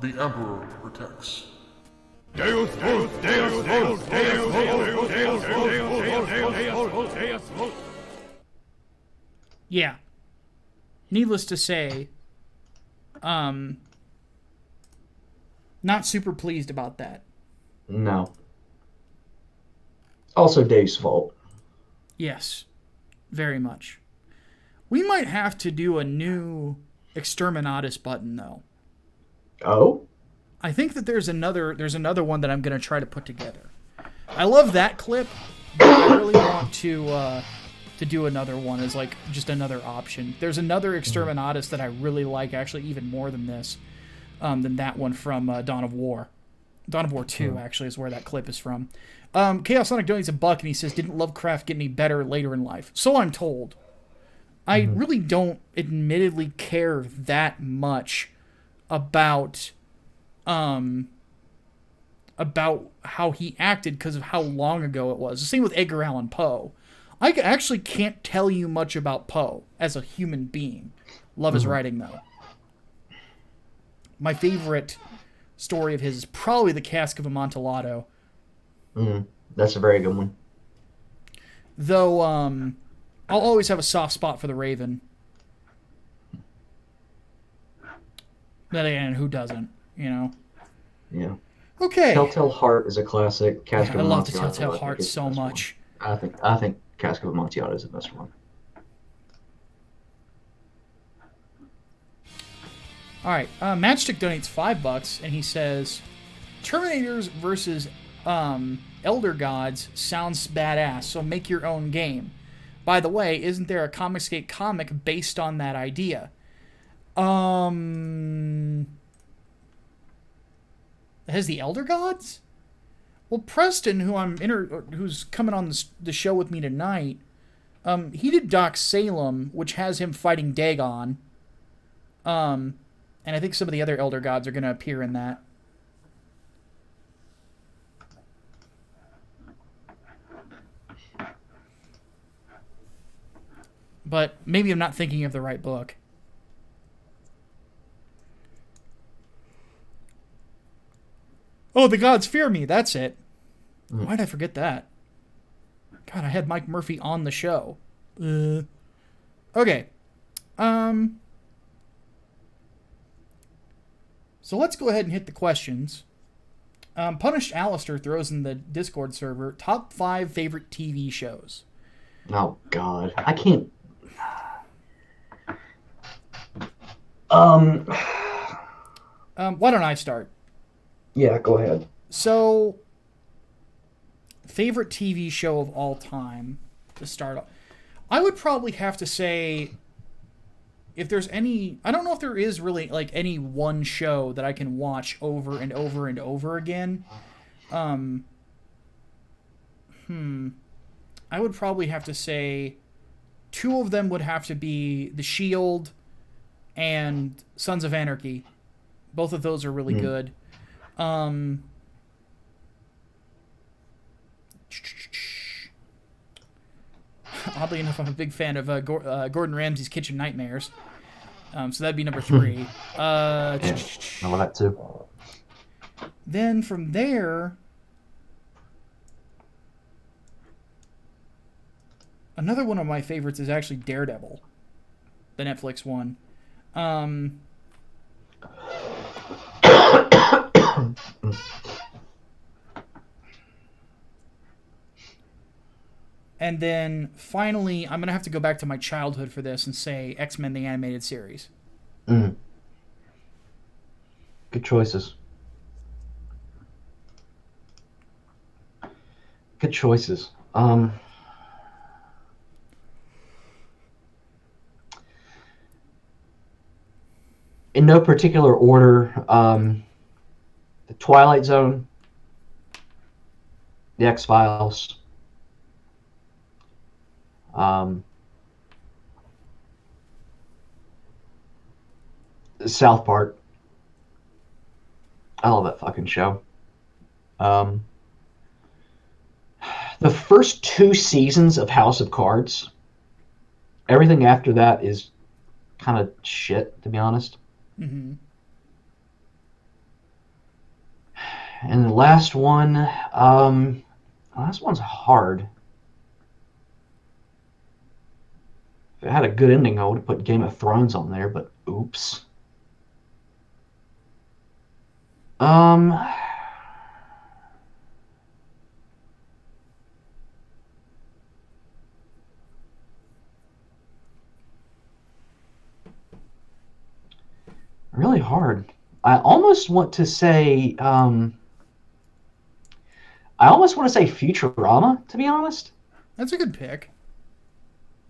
The Emperor protects. Deus vult, Deus vult, Deus vult, Deus vult, Deus vult. Yeah. Needless to say, not super pleased about that. No. Also Dave's fault. Yes. Very much. We might have to do a new Exterminatus button, though. Oh? I think that there's another one that I'm going to try to put together. I love that clip, but I really want to do another one as like just another option. There's another Exterminatus that I really like, actually even more than this, than that one from Dawn of War. Dawn of War 2, actually, is where that clip is from. Chaos Sonic donates $1, and he says, didn't Lovecraft get any better later in life? So I'm told. I really don't admittedly care that much about how he acted because of how long ago it was. The same with Edgar Allan Poe. I actually can't tell you much about Poe as a human being. Love his writing, though. My favorite story of his is probably The Cask of Amontillado. That's a very good one. Though, I'll always have a soft spot for the Raven. Then again, who doesn't, you know? Yeah. Okay. Telltale Heart is a classic. Cask of I love the Amontillado, Telltale I think, Heart is the so best much. one. I think Cask of Amontillado is the best one. All right, Matchstick donates $5, and he says, Terminators versus Elder Gods sounds badass, so make your own game. By the way, isn't there a Comicsgate comic based on that idea? Has the Elder Gods? Well, Preston, who's coming on the show with me tonight, he did Doc Salem, which has him fighting Dagon. And I think some of the other Elder Gods are going to appear in that. But maybe I'm not thinking of the right book. Oh, the gods fear me. That's it. Why'd I forget that? God, I had Mike Murphy on the show. Okay. So let's go ahead and hit the questions. Punished Alistair throws in the Discord server, top 5 favorite TV shows. Oh, God. I can't... Why don't I start? Yeah, go ahead. So, favorite TV show of all time to start off. I would probably have to say, if there's any, I don't know if there is really like any one show that I can watch over and over and over again. I would probably have to say 2 of them would have to be The Shield and Sons of Anarchy. Both of those are really good. Oddly enough, I'm a big fan of Gordon Ramsay's Kitchen Nightmares. So that'd be number 3. I love that too. Then from there, another one of my favorites is actually Daredevil, the Netflix one. And then finally, I'm going to have to go back to my childhood for this and say X-Men the Animated Series. Good choices. Good choices. In no particular order, The Twilight Zone, The X-Files, South Park. I love that fucking show. The first 2 seasons of House of Cards. Everything after that is kind of shit, to be honest. Mm-hmm. And the last one's hard. If it had a good ending, I would have put Game of Thrones on there, but oops. Really hard. I almost want to say Futurama, to be honest. That's a good pick.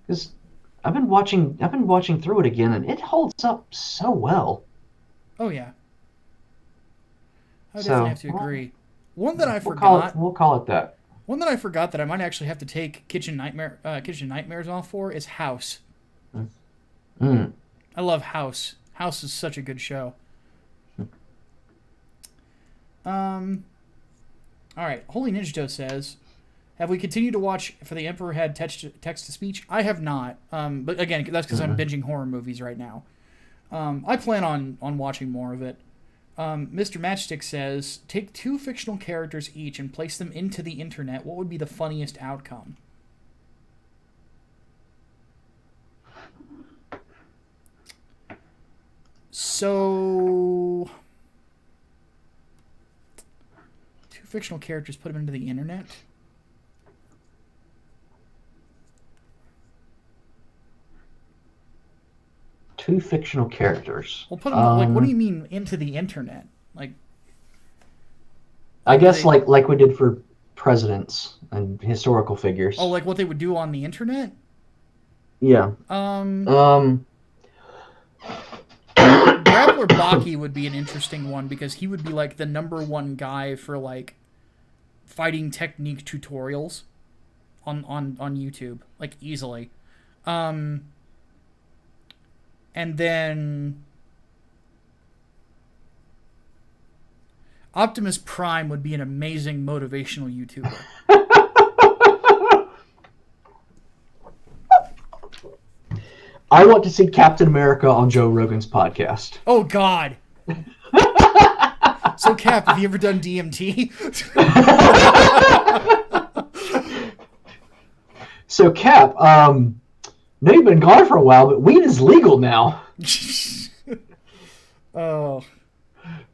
Because I've been watching through it again, and it holds up so well. Oh yeah. I definitely have to agree. One that I We'll forgot. We'll call it that. One that I forgot that I might actually have to take Kitchen Nightmares off for is House. Mm. I love House. House is such a good show. All right. Holy Ninja says, "Have we continued to watch For the Emperor Had Text to Speech?" I have not. But again, that's because I'm binging horror movies right now. I plan on watching more of it. Mr. Matchstick says, "Take 2 fictional characters each and place them into the internet. What would be the funniest outcome?" So, 2 fictional characters, put them into the internet. Two fictional characters. Well, put them like. What do you mean into the internet? Like, I guess like we did for presidents and historical figures. oh, like what they would do on the internet? Yeah. Grappler Baki would be an interesting one because he would be like the #1 guy for like fighting technique tutorials on YouTube, like easily. And then Optimus Prime would be an amazing motivational YouTuber. I want to see Captain America on Joe Rogan's podcast. Oh, God. So, Cap, have you ever done DMT? So, Cap, know you've been gone for a while, but weed is legal now. Oh.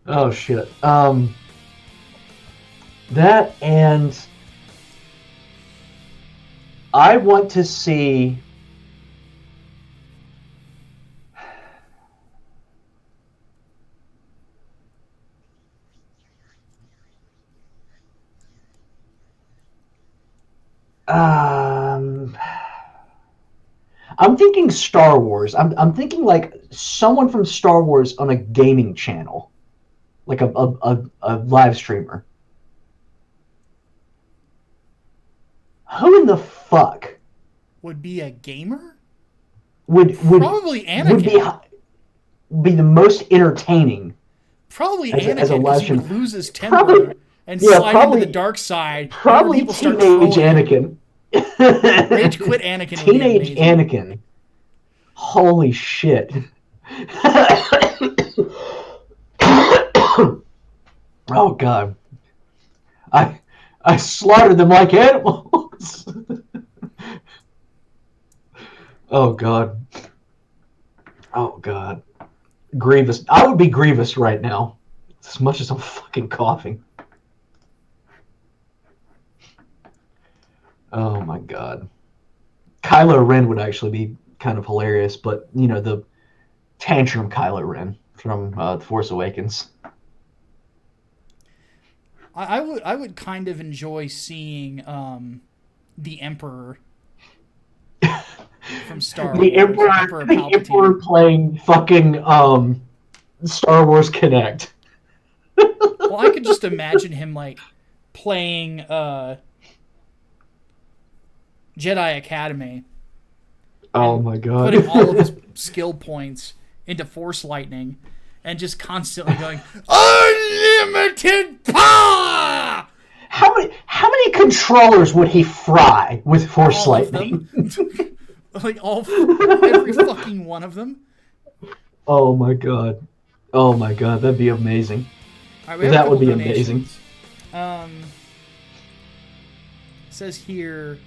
Oh, shit. That and I want to see... I'm thinking Star Wars. I'm thinking like someone from Star Wars on a gaming channel, like a live streamer. Who in the fuck Would be a gamer? would Probably Anakin. Would be the most entertaining? Probably as Anakin, a live because he would streamer. lose his temper and slide into the dark side. Probably People start teenage trolling Anakin. Rage quit Anakin. Teenage would be amazing. Anakin. Holy shit. Oh god. I slaughtered them like animals. Oh god. Oh god. Grievous. I would be Grievous right now. As much as I'm fucking coughing. Oh my god. Kylo Ren would actually be kind of hilarious, but you know, the tantrum Kylo Ren from The Force Awakens. I would kind of enjoy seeing the Emperor from Star Wars. The Emperor playing fucking Star Wars Connect. Well, Well, I could just imagine him like playing Jedi Academy. Oh my god. Putting all of his skill points into Force Lightning and just constantly going, unlimited power! How many controllers would he fry with Force All Lightning? of them. Like every fucking one of them. Oh my god. Oh my god, that'd be amazing. All right, we have a That couple would be donations. Says here,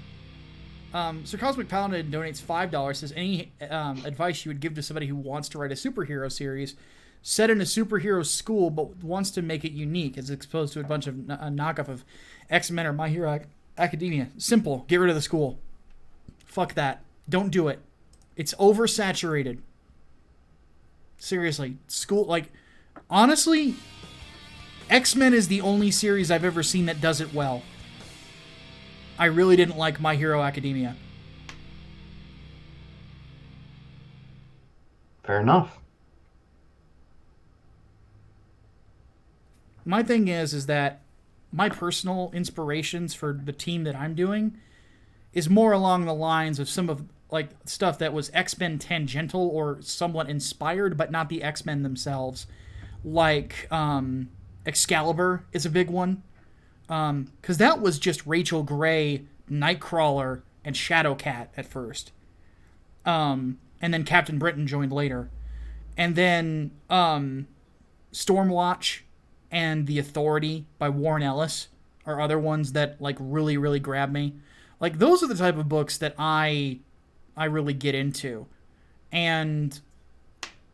Sir Cosmic Paladin donates $5. Says any advice you would give to somebody who wants to write a superhero series set in a superhero school but wants to make it unique as exposed to a bunch of knockoff of X-Men or My Hero Academia. Simple. Get rid of the school. Fuck that. Don't do it. It's oversaturated. Seriously. School, like, honestly, X-Men is the only series I've ever seen that does it well. I really didn't like My Hero Academia. Fair enough. My thing is that my personal inspirations for the team that I'm doing is more along the lines of some of like stuff that was X-Men tangential or somewhat inspired, but not the X-Men themselves. Like Excalibur is a big one. Because that was just Rachel Gray, Nightcrawler, and Shadowcat at first. And then Captain Britain joined later. And then Stormwatch and The Authority by Warren Ellis are other ones that like really, really grab me. Like those are the type of books that I really get into. And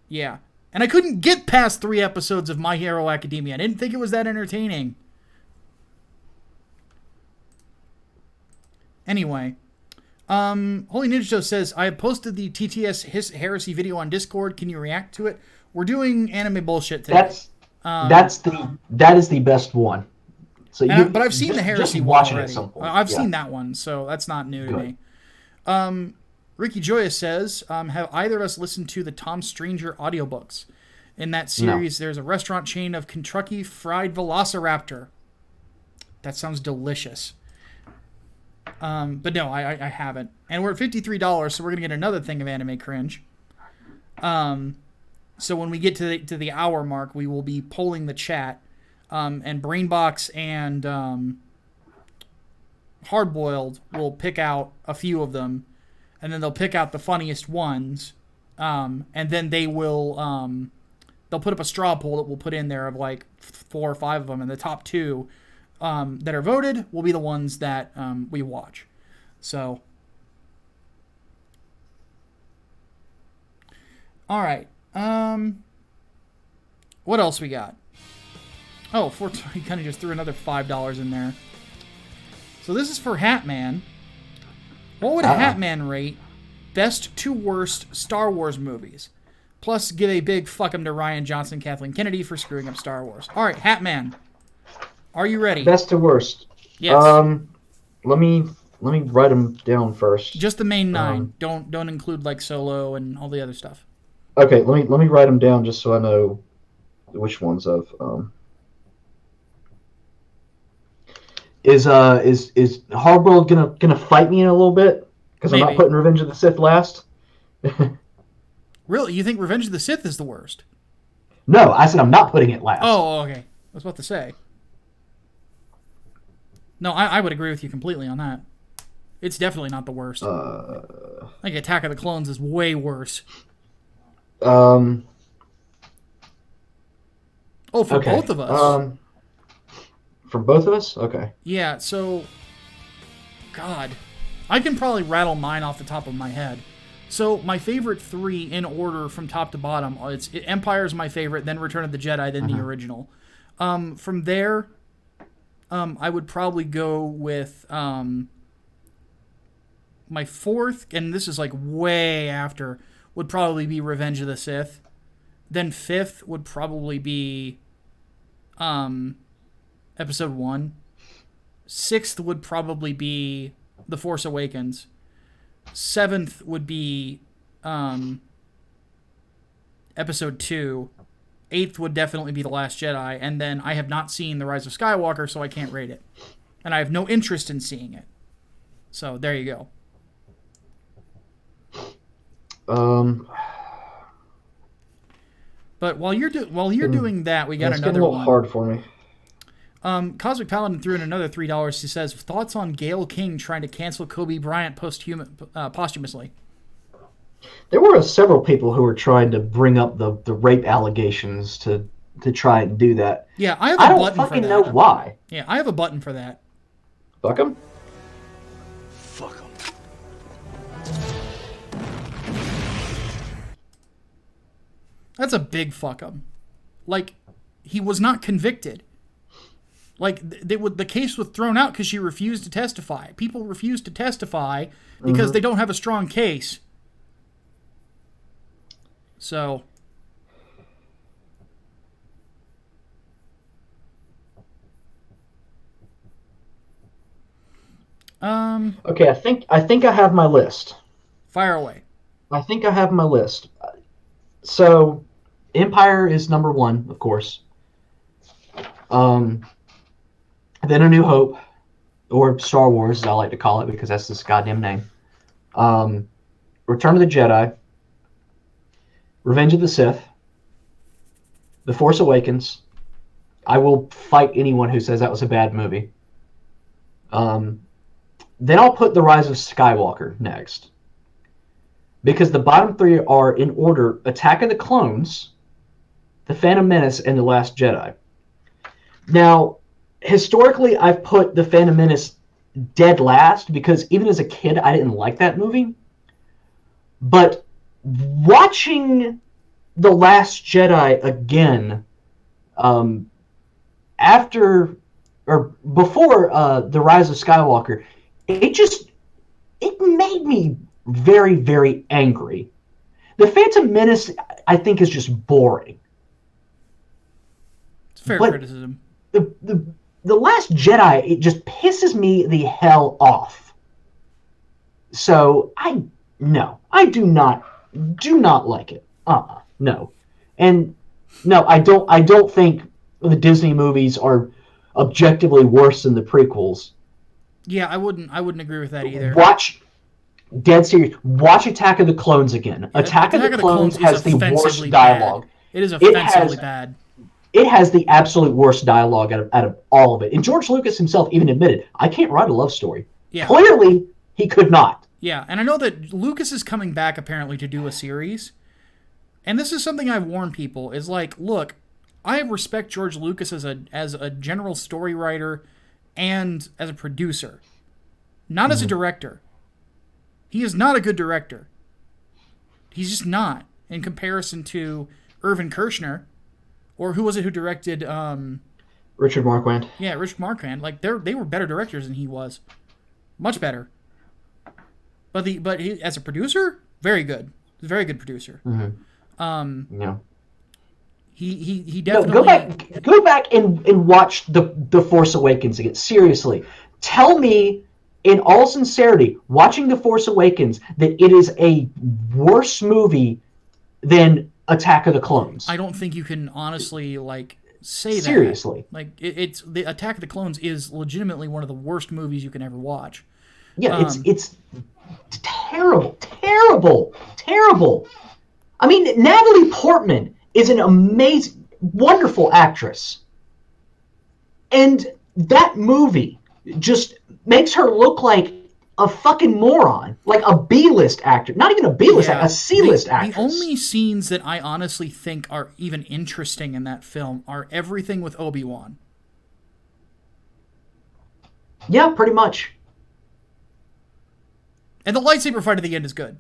yeah. And I couldn't get past 3 episodes of My Hero Academia. I didn't think it was that entertaining. Anyway, Holy Ninja Joe says, I have posted the TTS Heresy video on Discord. Can you react to it? We're doing anime bullshit today. That is the best one. So but I've seen the Heresy one already. I've seen that one, so that's not new to me. Ricky Joya says, have either of us listened to the Tom Stranger audiobooks? In that series, There's a restaurant chain of Kentucky Fried Velociraptor. That sounds delicious. But no, I haven't. And we're at $53, so we're going to get another thing of anime cringe. So when we get to the hour mark, we will be polling the chat. And Brainbox and Hardboiled will pick out a few of them. And then they'll pick out the funniest ones. And then they will... they'll put up a straw poll that we'll put in there of like 4 or 5 of them. And the top 2... that are voted will be the ones that we watch. So, all right. What else we got? Oh, he kind of just threw another $5 in there. So this is for Hatman. What would Hatman rate best to worst Star Wars movies? Plus, give a big fuck 'em to Rian Johnson, Kathleen Kennedy for screwing up Star Wars. All right, Hatman. Are you ready? Best to worst. Yes. Let me write them down first. Just the main 9. Don't include like Solo and all the other stuff. Okay, let me write them down just so I know which ones I've. Is Hardboiled gonna fight me in a little bit because I'm not putting Revenge of the Sith last? Really, you think Revenge of the Sith is the worst? No, I said I'm not putting it last. Oh, okay. I was about to say. No, I would agree with you completely on that. It's definitely not the worst. I think Attack of the Clones is way worse. Oh, for both of us. For both of us? Okay. Yeah, so... God. I can probably rattle mine off the top of my head. So, my favorite 3 in order from top to bottom, Empire's my favorite, then Return of the Jedi, then the original. From there... I would probably go with my 4th, and this is like way after, would probably be Revenge of the Sith. Then 5th would probably be Episode 1. 6th would probably be The Force Awakens. 7th would be Episode 2. 8th would definitely be The Last Jedi, and then I have not seen The Rise of Skywalker, so I can't rate it. And I have no interest in seeing it. So there you go. But while you're doing that, we got it's another getting a little one. hard for me. Cosmic Paladin threw in another $3. He says, thoughts on Gayle King trying to cancel Kobe Bryant posthumously? There were several people who were trying to bring up the rape allegations to try and do that. Yeah, I have a I don't button for that. fucking know why. Yeah, I have a button for that. Fuck them. Fuck 'em. That's a big fuck up. Like, he was not convicted. Like, the case was thrown out because she refused to testify. People refuse to testify because they don't have a strong case. So... Okay, I think I have my list. Fire away. I think I have my list. So, Empire is number 1, of course. Then A New Hope, or Star Wars, as I like to call it, because that's this goddamn name. Return of the Jedi, Revenge of the Sith, The Force Awakens. I will fight anyone who says that was a bad movie. Then I'll put The Rise of Skywalker next. Because the bottom 3 are, in order, Attack of the Clones, The Phantom Menace, and The Last Jedi. Now, historically, I've put The Phantom Menace dead last, because even as a kid, I didn't like that movie. But watching The Last Jedi again, after, or before The Rise of Skywalker, it made me very, very angry. The Phantom Menace, I think, is just boring. It's fair criticism. The Last Jedi, it just pisses me the hell off. So I do not like it. No. And no, I don't think the Disney movies are objectively worse than the prequels. Yeah, I wouldn't agree with that either. Dead serious. Watch Attack of the Clones again. Yeah, Attack of the Clones has the worst dialogue. It is offensively bad. It has the absolute worst dialogue out of all of it. And George Lucas himself even admitted, I can't write a love story. Yeah. Clearly, he could not. Yeah, and I know that Lucas is coming back apparently to do a series. And this is something I've warned people, is like, look, I respect George Lucas as a general story writer and as a producer. Not as a director. He is not a good director. He's just not, in comparison to Irvin Kershner, or who was it who directed... Richard Marquand. Yeah, Richard Marquand. Like, they were better directors than he was. Much better. But he, as a producer, very good. He's a very good producer. Mm-hmm. Yeah. He definitely... No, go back and watch the Force Awakens again. Seriously. Tell me, in all sincerity, watching The Force Awakens, that it is a worse movie than Attack of the Clones. I don't think you can honestly, say that. Seriously. It's the Attack of the Clones is legitimately one of the worst movies you can ever watch. Yeah, it's terrible, terrible, terrible. I mean, Natalie Portman is an amazing, wonderful actress. And that movie just makes her look like a fucking moron. Like a B-list actor. Not even a B-list actor, a C-list actress. The only scenes that I honestly think are even interesting in that film are everything with Obi-Wan. Yeah, pretty much. And the lightsaber fight at the end is good.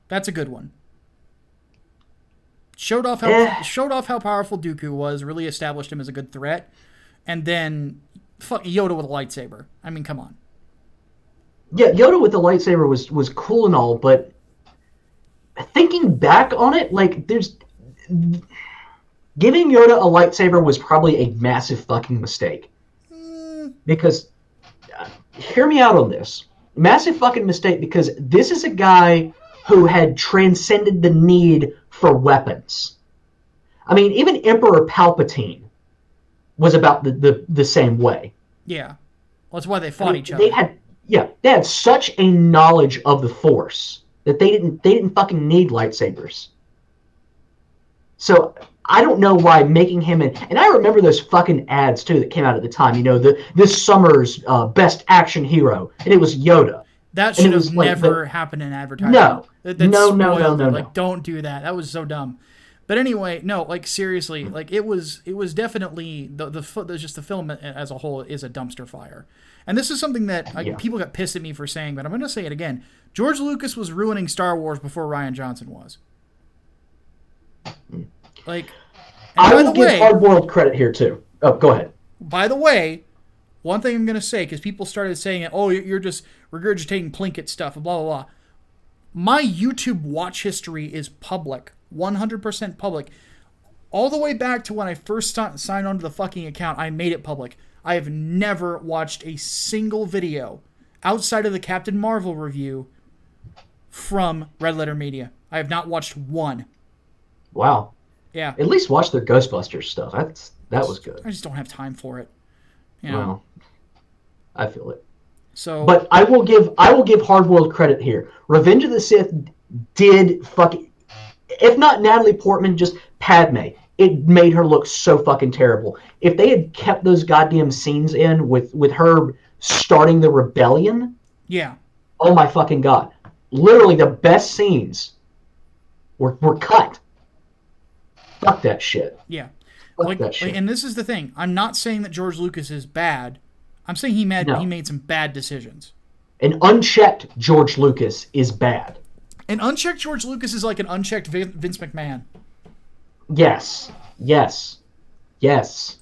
That's a good one. Showed off how powerful Dooku was, really established him as a good threat, and then fuck Yoda with a lightsaber. I mean, come on. Yeah, Yoda with the lightsaber was cool and all, but thinking back on it, giving Yoda a lightsaber was probably a massive fucking mistake. Because, hear me out on this. Massive fucking mistake, because this is a guy who had transcended the need for weapons. I mean, even Emperor Palpatine was about the same way. Yeah. Well, that's why they fought each They other. had such a knowledge of the Force that they didn't fucking need lightsabers. So I don't know why making him and I remember those fucking ads too that came out at the time. You know, this summer's best action hero, and it was Yoda. That And should it have was like never happened in advertising. no, That no, no, no, spoiled no, it. no. Like, don't do that. That was so dumb. But anyway, no, like seriously, like it was definitely just the film as a whole is a dumpster fire. And this is something that people got pissed at me for saying, but I'm going to say it again. George Lucas was ruining Star Wars before Rian Johnson was. Like, I will give Hardboiled credit here too. Oh, go ahead. By the way, one thing I'm going to say, because people started saying, oh, you're just regurgitating Plinkett stuff, blah, blah, blah. My YouTube watch history is public. 100% public. All the way back to when I first signed onto the fucking account, I made it public. I have never watched a single video outside of the Captain Marvel review from Red Letter Media. I have not watched one. Wow. Yeah. At least watch their Ghostbusters stuff. That was good. I just don't have time for it. You know? Well, I feel it. So, but I will give Hardboiled credit here. Revenge of the Sith did fucking, if not Natalie Portman, just Padme. It made her look so fucking terrible. If they had kept those goddamn scenes in with her starting the rebellion, yeah. Oh my fucking god! Literally the best scenes were cut. Fuck that shit. Yeah. Fuck that shit. And this is the thing. I'm not saying that George Lucas is bad. I'm saying he made some bad decisions. An unchecked George Lucas is bad. An unchecked George Lucas is like an unchecked Vince McMahon. Yes. Yes. Yes.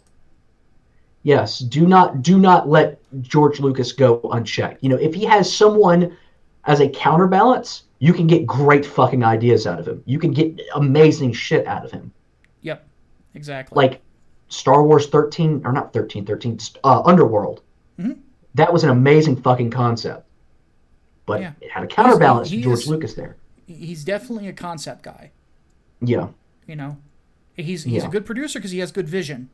Yes. Do not let George Lucas go unchecked. You know, if he has someone as a counterbalance, you can get great fucking ideas out of him. You can get amazing shit out of him. Yep. Exactly. Like Star Wars 13, or not 13, Underworld. Mm-hmm. That was an amazing fucking concept. But it had a counterbalance to George Lucas there. He's definitely a concept guy. Yeah. You know, he's a good producer because he has good vision.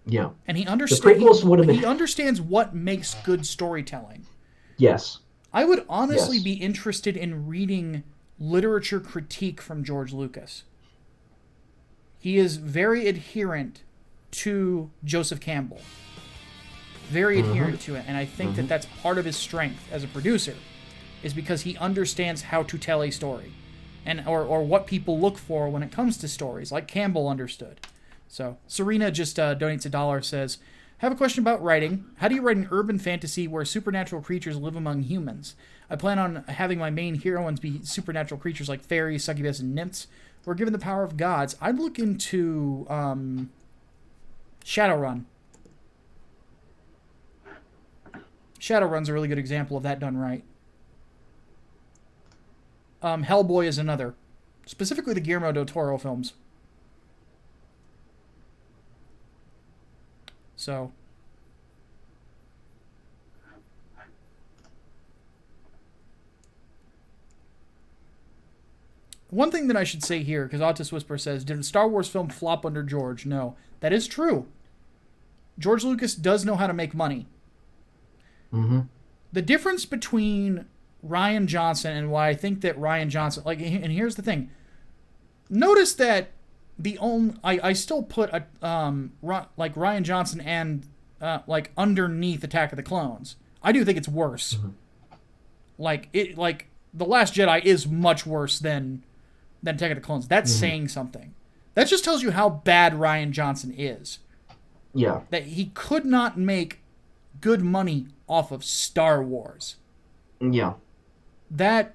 Yeah. And he understands. He understands what makes good storytelling. Yes. I would honestly be interested in reading literature critique from George Lucas. He is very adherent to Joseph Campbell. Very adherent to it. And I think that that's part of his strength as a producer, is because he understands how to tell a story. And or what people look for when it comes to stories, like Campbell understood. So Serena just donates $1, says, have a question about writing. How do you write an urban fantasy where supernatural creatures live among humans? I plan on having my main heroines be supernatural creatures like fairies, succubus, and nymphs, who are given the power of gods. I'd look into Shadowrun. Shadowrun's a really good example of that done right. Hellboy is another. Specifically the Guillermo del Toro films. So. One thing that I should say here, because Autis Whisper says, did a Star Wars film flop under George? No. That is true. George Lucas does know how to make money. Mm-hmm. The difference between Rian Johnson and why I think that Rian Johnson, like, and here's the thing. Notice that I still put like Rian Johnson and like underneath Attack of the Clones. I do think it's worse. Mm-hmm. Like The Last Jedi is much worse than Attack of the Clones. That's saying something. That just tells you how bad Rian Johnson is. Yeah. That he could not make good money off of Star Wars. Yeah. That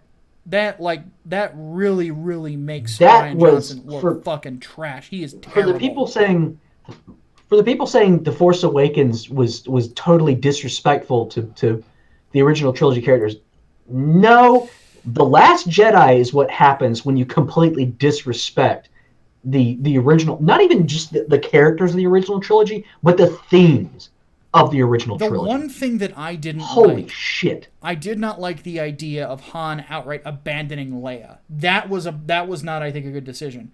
really, really makes Rian Johnson look fucking trash. He is terrible. For the people saying The Force Awakens was totally disrespectful to the original trilogy characters, no, The Last Jedi is what happens when you completely disrespect the original, not even just the characters of the original trilogy, but the themes of the original trilogy. The one thing that I didn't Holy shit. I did not like the idea of Han outright abandoning Leia. That was not, I think, a good decision.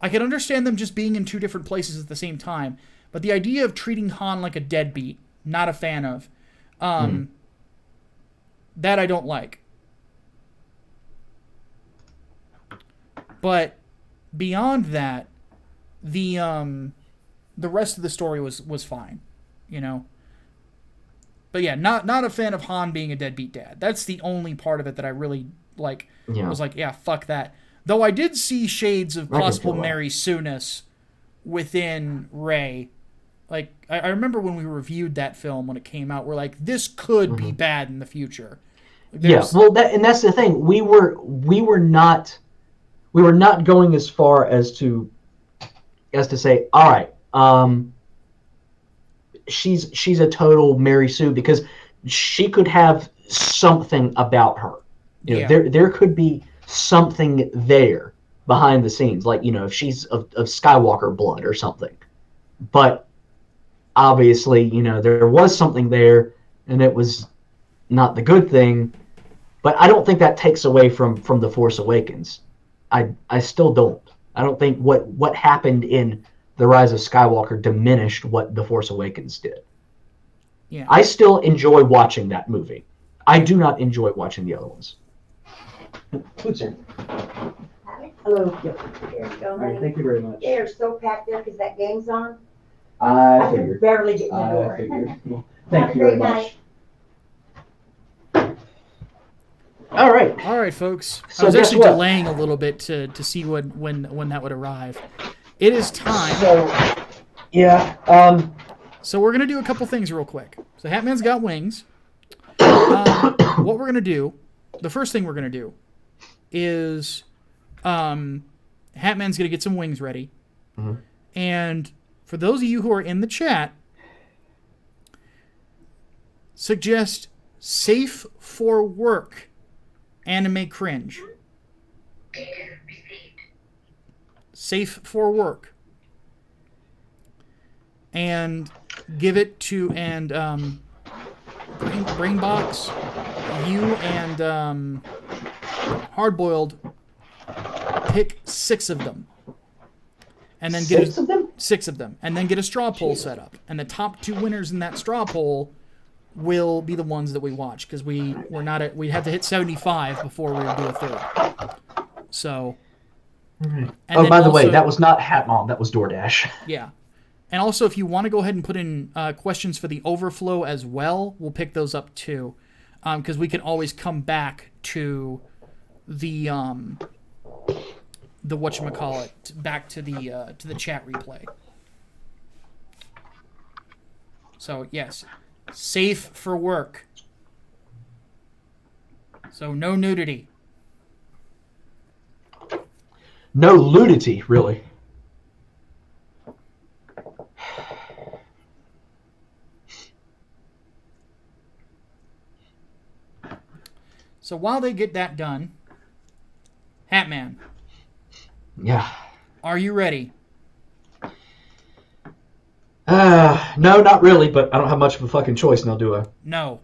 I can understand them just being in two different places at the same time, but the idea of treating Han like a deadbeat, not a fan of. That I don't like. But beyond that, the rest of the story was fine, you know. But yeah, not a fan of Han being a deadbeat dad. That's the only part of it that I really like. Yeah. Was like, yeah, fuck that. Though I did see shades of possible Mary Sue-ness within Rey. Like, I remember when we reviewed that film when it came out, we're like, this could be bad in the future. Yeah, well, that's the thing. We were not going as far as to say, all right, she's a total Mary Sue, because she could have something about her. You know, there could be something there behind the scenes, like, you know, if she's of Skywalker blood or something. But obviously, you know, there was something there, and it was not the good thing. But I don't think that takes away from The Force Awakens. I still don't. I don't think what happened in The Rise of Skywalker diminished what The Force Awakens did. Yeah. I still enjoy watching that movie. I do not enjoy watching the other ones. Who's in? Hello. Yep. Here you go, honey. Thank you very much. They're so packed there because that game's on. I I can figured. barely get in the door. I figured. Well, Have thank a you very great much. night. All right. All right, folks. So I was guess actually what? delaying a little bit to see when that would arrive. It is time. So, yeah. So we're going to do a couple things real quick. So Hatman's got wings. What we're going to do, the first thing we're going to do is Hatman's going to get some wings ready. And for those of you who are in the chat, suggest safe for work anime cringe. Safe for work. And give it to, and Brainbox, you and Hardboiled, pick 6 of them. And then get 6 of them? 6 of them. And then get a straw poll set up. And the top 2 winners in that straw poll will be the ones that we watch, because we have to hit 75 before we do a third. So. And by the way, that was not Hatmon, that was DoorDash. Yeah. And also, if you want to go ahead and put in questions for the overflow as well, we'll pick those up too, because we can always come back to the whatchamacallit, back to the chat replay. So yes, safe for work. So no nudity. No nudity, really. So while they get that done, Hatman. Yeah. Are you ready? No, not really, but I don't have much of a fucking choice now, do I? No.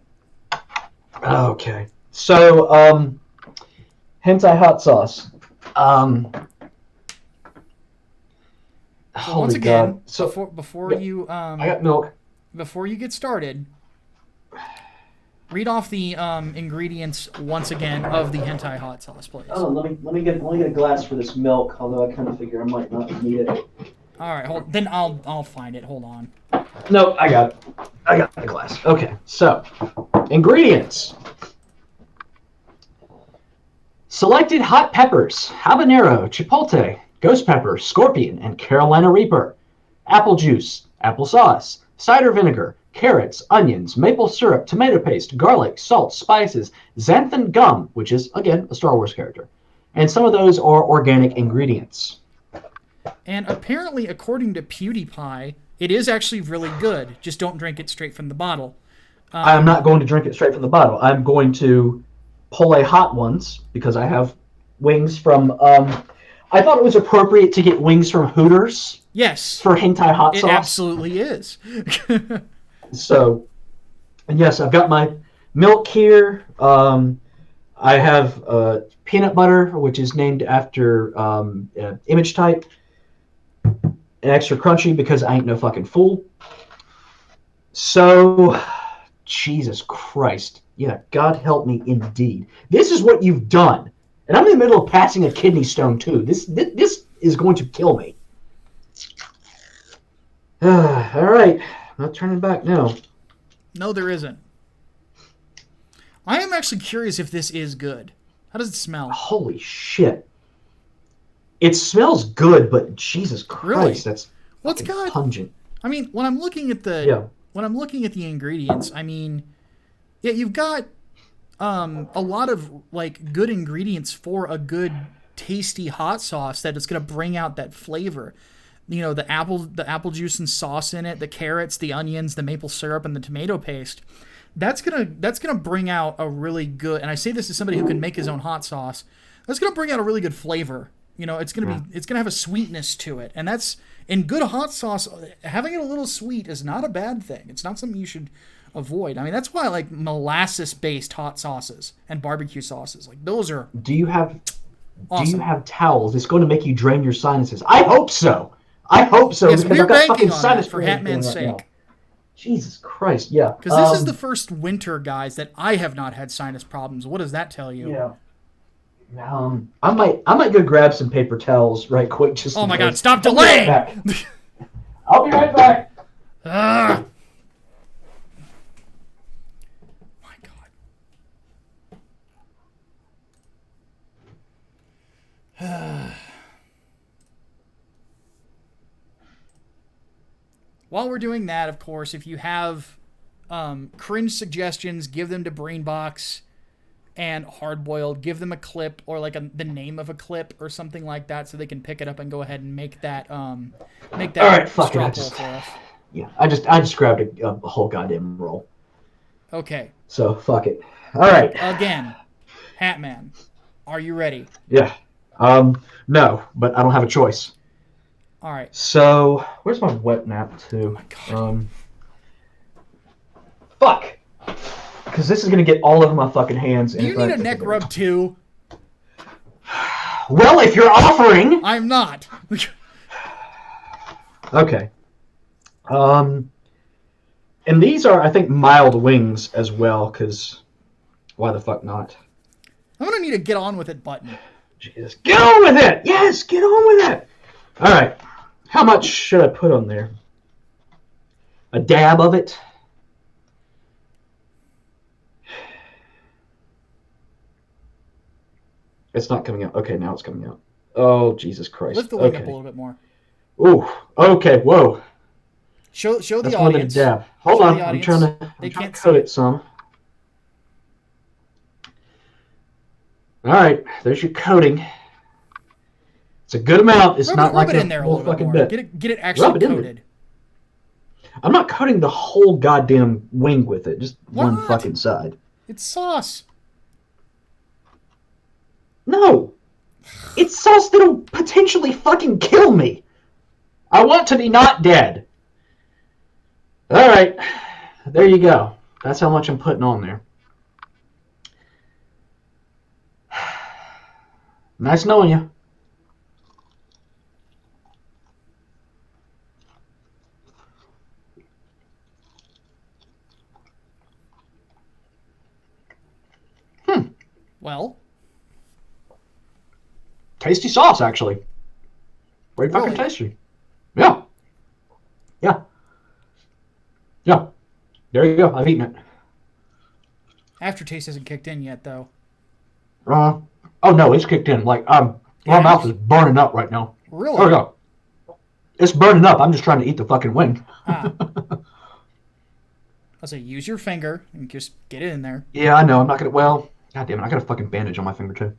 Okay. So, hentai hot sauce. So once again, God. So, before you I got milk. before you get started, read off the ingredients once again of the hentai hot sauce, please. Oh, let me get a glass for this milk. Although I kind of figure I might not need it. All right, then I'll find it. Hold on. No, I got it. I got the glass. Okay, so ingredients: selected hot peppers, habanero, chipotle, ghost pepper, scorpion, and Carolina Reaper, apple juice, applesauce, cider vinegar, carrots, onions, maple syrup, tomato paste, garlic, salt, spices, xanthan gum, which is, again, a Star Wars character. And some of those are organic ingredients. And apparently, according to PewDiePie, it is actually really good. Just don't drink it straight from the bottle. I'm not going to drink it straight from the bottle. I'm going to pull a hot ones, because I have wings from... I thought it was appropriate to get wings from Hooters. Yes. For hentai hot sauce. It absolutely is. So, yes, I've got my milk here. I have peanut butter, which is named after image type. and extra crunchy because I ain't no fucking fool. So, Jesus Christ. Yeah, God help me indeed. This is what you've done. And I'm in the middle of passing a kidney stone, too. This is going to kill me. All right. I'm not turning back now. No, there isn't. I am actually curious if this is good. How does it smell? Holy shit. It smells good, but Jesus Christ, Really? that's Well, it's fucking got. pungent. I mean, when I'm looking at the ingredients, I mean, yeah, you've got a lot of like good ingredients for a good, tasty hot sauce that is going to bring out that flavor. You know, the apple juice and sauce in it, the carrots, the onions, the maple syrup, and the tomato paste. That's gonna bring out a really good. And I say this as somebody who can make his own hot sauce. That's gonna bring out a really good flavor. You know, it's gonna have a sweetness to it, and that's in good hot sauce. Having it a little sweet is not a bad thing. It's not something you should avoid. I mean, that's why I like molasses-based hot sauces and barbecue sauces. Like those are. Do you have awesome. Do you have towels? It's going to make you drain your sinuses. I hope so. Yes, because we're I've got banking fucking on sinus that for drainage going Hatman's right now. sake. Jesus Christ, yeah. Because this is the first winter, guys, that I have not had sinus problems. What does that tell you? Yeah. I might go grab some paper towels right quick. Just Oh my God! because. Stop delaying! I'll be right back. My God. While we're doing that, of course, if you have cringe suggestions, give them to Brainbox and Hardboiled. Give them a clip or like the name of a clip or something like that, so they can pick it up and go ahead and make that All right, fuck straw it. poll for us. Yeah, I just grabbed a whole goddamn roll. Okay. So fuck it. All right. Again, Hatman, are you ready? Yeah. No, but I don't have a choice. All right. So where's my wet nap too? Oh my God. Fuck. Because this is gonna get all over my fucking hands. Do you need a neck rub too? Well, if you're offering. I'm not. Okay. And these are, I think, mild wings as well. Because why the fuck not? I'm gonna need a get on with it button. Jesus, get on with it. Yes, get on with it. All right. How much should I put on there? A dab of it? It's not coming out. Okay, now it's coming out. Oh, Jesus Christ. Lift the wing up a little bit more. Ooh. Okay, whoa. Show the That's more than a audience. dab. Hold Show on. the I'm audience. trying They to can't coat see it some. All right. There's your coating. It's a good amount. It's not like rub it in there a little little bit fucking more. bit. Get it actually Rub it in coated. I'm not coating the whole goddamn wing with it. Just one What? fucking side. It's sauce. No. It's sauce that'll potentially fucking kill me. I want to be not dead. All right. There you go. That's how much I'm putting on there. Nice knowing you. Well, tasty sauce, actually. Very fucking Really? tasty. Yeah. Yeah. Yeah. There you go. I've eaten it. aftertaste hasn't kicked in yet, though. Oh no, it's kicked in. Like my Yeah. mouth is burning up right now. Really? There we go. It's burning up. I'm just trying to eat the fucking wing. Ah. I'll say use your finger and just get it in there. Yeah, I know. I'm not gonna. Well, god damn it, I got a fucking bandage on my finger too.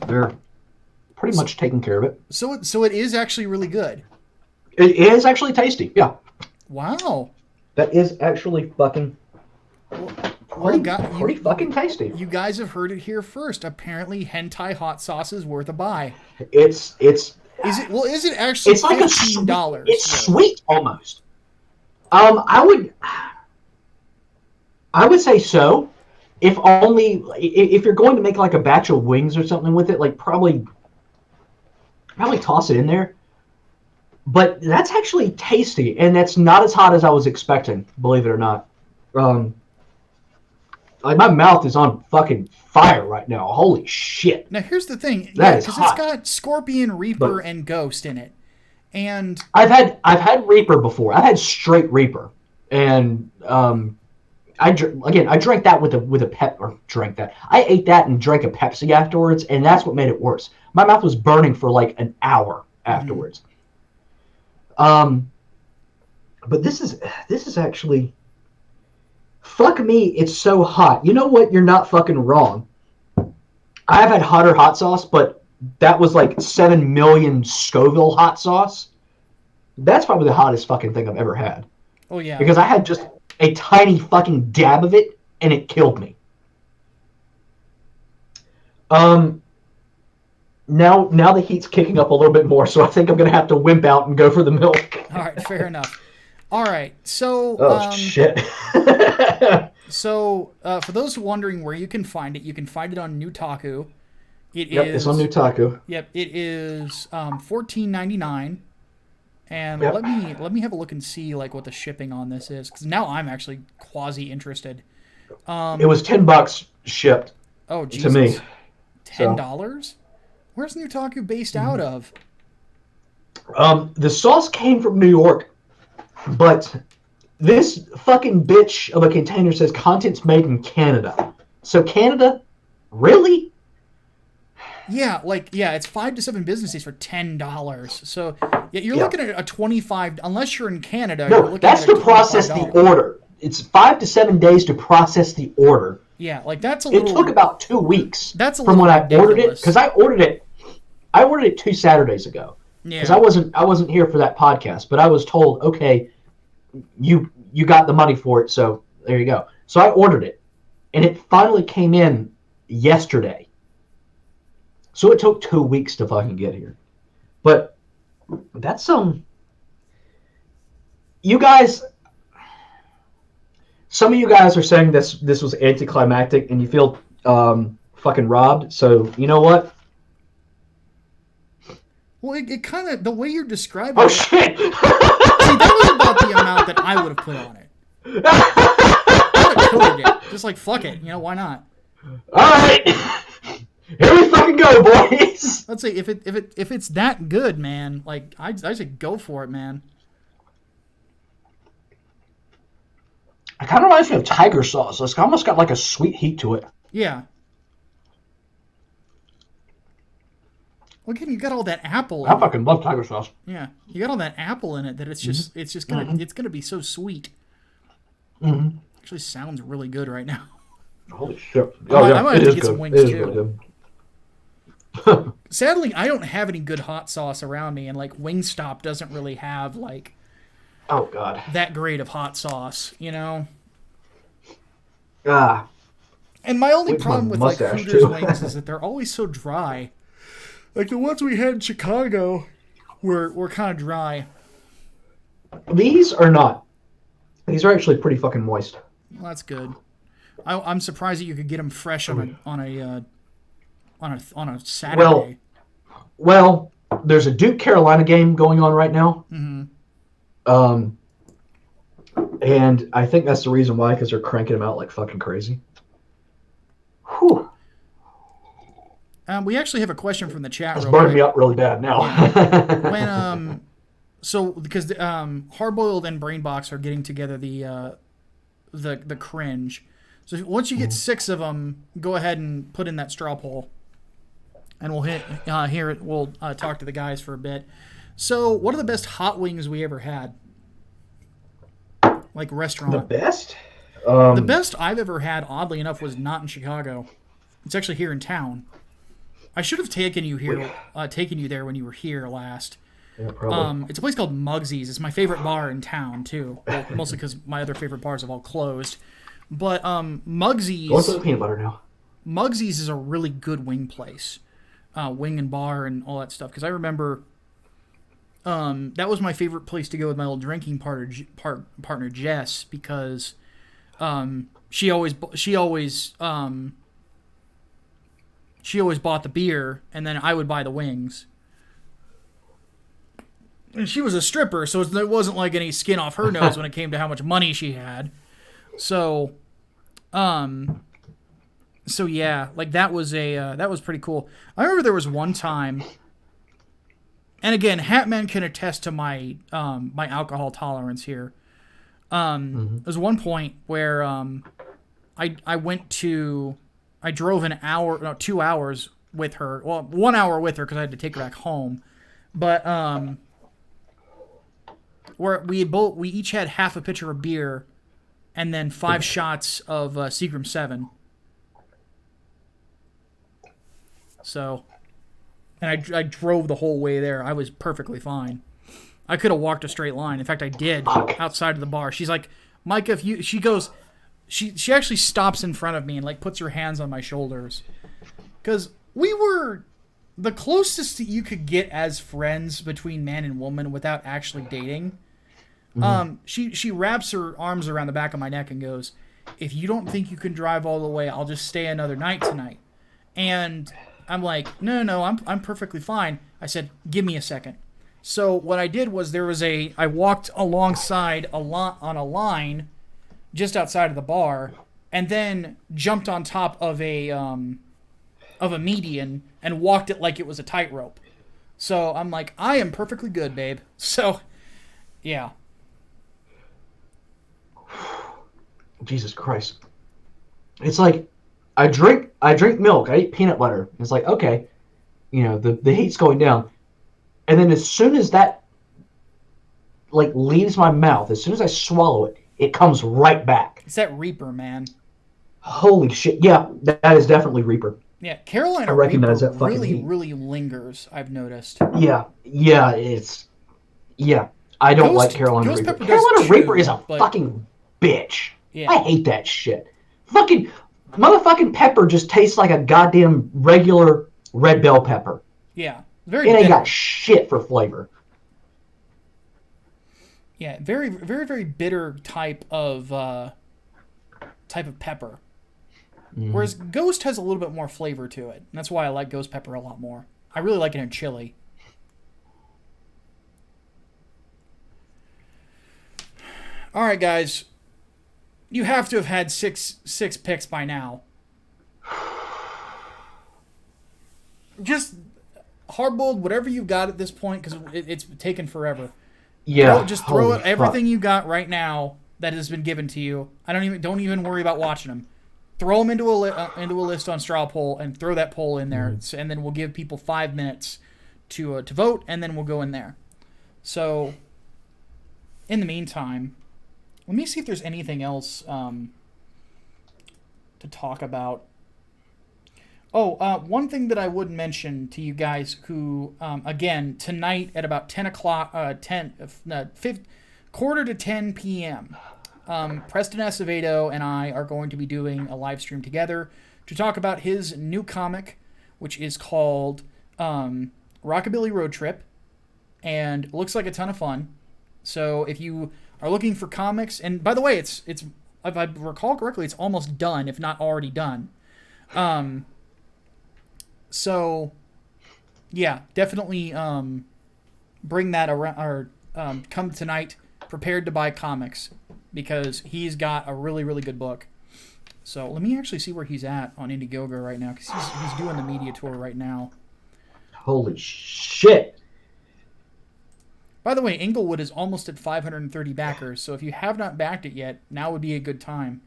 They're pretty much taking care of it. So it is actually really good. It is actually tasty. Yeah, Wow. that is actually fucking Well, God, pretty fucking tasty. You guys have heard it here first. Apparently, hentai hot sauce is worth a buy. It's Is it? Well, is it actually it's like $15? It's sweet almost. I would say so. If only if you're going to make like a batch of wings or something with it, like probably toss it in there. But that's actually tasty, and that's not as hot as I was expecting, believe it or not. Like my mouth is on fucking fire right now. Holy shit! Now here's the thing, That is because hot. it's got Scorpion, Reaper, and Ghost in it, and I've had Reaper before. I had straight Reaper, and I drank that with a pep or drank that. I ate that and drank a Pepsi afterwards, and that's what made it worse. My mouth was burning for like an hour afterwards. But this is actually, fuck me, it's so hot. You know what? You're not fucking wrong. I've had hotter hot sauce, but that was like 7 million Scoville hot sauce. That's probably the hottest fucking thing I've ever had. oh yeah, Because I had just a tiny fucking dab of it, and it killed me. Now the heat's kicking up a little bit more, so I think I'm gonna have to wimp out and go for the milk. all right, fair enough. All right, so Oh shit! So for those wondering where you can find it on Newtaku. Yep, it's on Newtaku. Yep, it is $14.99. And Yep. let me have a look and see like what the shipping on this is, because now I'm actually quasi interested. It was $10 shipped Oh Jesus, to me. $10? Where's Newtaku based out of? The sauce came from New York, but this fucking bitch of a container says contents made in Canada. So Canada, really? Yeah, it's 5 to 7 business days for $10. So you're looking at a 25. Unless you're in Canada, you're No, looking that's at a to process the $25. order. It's 5 to 7 days to process the order. Yeah, like that's a It little. took about 2 weeks. That's a from little when I ordered it, ridiculous. because I ordered it 2 Saturdays ago. Because Yeah. I wasn't here for that podcast, but I was told, okay, you got the money for it, so there you go. So I ordered it, and it finally came in yesterday. So it took 2 weeks to fucking get here. But that's you guys, some of you guys are saying this was anticlimactic, and you feel fucking robbed. So you know what? Well, it kind of, the way you're describing Oh it, shit! see, that was about the amount that I would have put on it. I would have coated it. Just like, fuck it. Why not? Alright! Here we fucking go, boys! Let's say if it's that good, man, like I say go for it, man. It kind of reminds me of tiger sauce. It's almost got like a sweet heat to it. Yeah. Well, again, you got all that apple. I fucking love tiger sauce. Yeah, you got all that apple in it that it's just gonna be so sweet. Mm-hmm. Actually, sounds really good right now. Holy shit! I might have to is get some good. wings, It is too. really good. Sadly, I don't have any good hot sauce around me, and like Wingstop doesn't really have like Oh god. that great of hot sauce, Ah. And my only Wait, problem my with like mustache, Hooters too. wings is that they're always so dry. Like the ones we had in Chicago were kind of dry. These are not. These are actually pretty fucking moist. Well, that's good. I'm surprised that you could get them fresh on a Saturday. Well, there's a Duke Carolina game going on right now. Mm-hmm. And I think that's the reason why, because they're cranking them out like fucking crazy. Whew. We actually have a question from the chat. It's Real burning quick. me up really bad now. When so because Hardboiled and Brainbox are getting together the cringe. So once you get 6 of them, go ahead and put in that straw poll, and we'll hear it. We'll talk to the guys for a bit. So, what are the best hot wings we ever had? Like restaurant. The best? The best I've ever had, oddly enough, was not in Chicago. It's actually here in town. I should have taken you there when you were here last. Yeah, probably. It's a place called Mugsy's. It's my favorite bar in town too. Well, mostly because my other favorite bars have all closed. But Mugsy's. What's the peanut butter now? Mugsy's is a really good wing place, wing and bar and all that stuff. Because I remember that was my favorite place to go with my old drinking partner Jess, because she always bought the beer, and then I would buy the wings. And she was a stripper, so it wasn't like any skin off her nose when it came to how much money she had. So yeah, like that was pretty cool. I remember there was one time, and again, Hatman can attest to my my alcohol tolerance here. There was one point where I drove 2 hours with her. Well, 1 hour with her because I had to take her back home. But where we each had half a pitcher of beer, and then 5 shots of Seagram 7. So, and I drove the whole way there. I was perfectly fine. I could have walked a straight line. In fact, I did outside of the bar. She's like, Micah, she actually stops in front of me and like puts her hands on my shoulders. Because we were the closest that you could get as friends between man and woman without actually dating. She wraps her arms around the back of my neck and goes, if you don't think you can drive all the way, I'll just stay another night tonight. And I'm like, no, I'm perfectly fine. I said, give me a second. So what I did was I walked alongside on a line just outside of the bar, and then jumped on top of a median and walked it like it was a tightrope. So I'm like, I am perfectly good, babe. So, yeah. Jesus Christ. It's like, I drink milk, I eat peanut butter. It's like, okay, the heat's going down. And then as soon as that like leaves my mouth, as soon as I swallow it, it comes right back. It's that Reaper, man. Holy shit. Yeah, that is definitely Reaper. Yeah, Carolina I recognize Reaper that fucking really, heat. really lingers, I've noticed. Yeah, I don't like Carolina Ghost Reaper. Pepper Carolina does Reaper too, is a but- fucking bitch. Yeah. I hate that shit. Fucking motherfucking pepper just tastes like a goddamn regular red bell pepper. Yeah, very It ain't bitter. got shit for flavor. Yeah, very, very, very bitter type of pepper. Whereas Ghost has a little bit more flavor to it. And that's why I like Ghost Pepper a lot more. I really like it in chili. All right, guys. You have to have had six picks by now. Just hardboiled, whatever you've got at this point, because it's taken forever. Yeah. Just throw holy everything fuck. you got right now that has been given to you. Don't even worry about watching them. Throw them into a list on Straw Poll and throw that poll in there, and then we'll give people 5 minutes to vote, and then we'll go in there. So, in the meantime, let me see if there's anything else to talk about. Oh, one thing that I would mention to you guys who, again, tonight at about 10 o'clock, quarter to 10 p.m., Preston Acevedo and I are going to be doing a live stream together to talk about his new comic, which is called Rockabilly Road Trip, and looks like a ton of fun. So if you are looking for comics, and by the way, it's if I recall correctly, it's almost done, if not already done. So yeah, definitely bring that around, or come tonight prepared to buy comics, because he's got a really, really good book. So let me actually see where he's at on Indiegogo right now, because he's doing the media tour right now. Holy shit. By the way, Englewood is almost at 530 backers, so if you have not backed it yet, now would be a good time.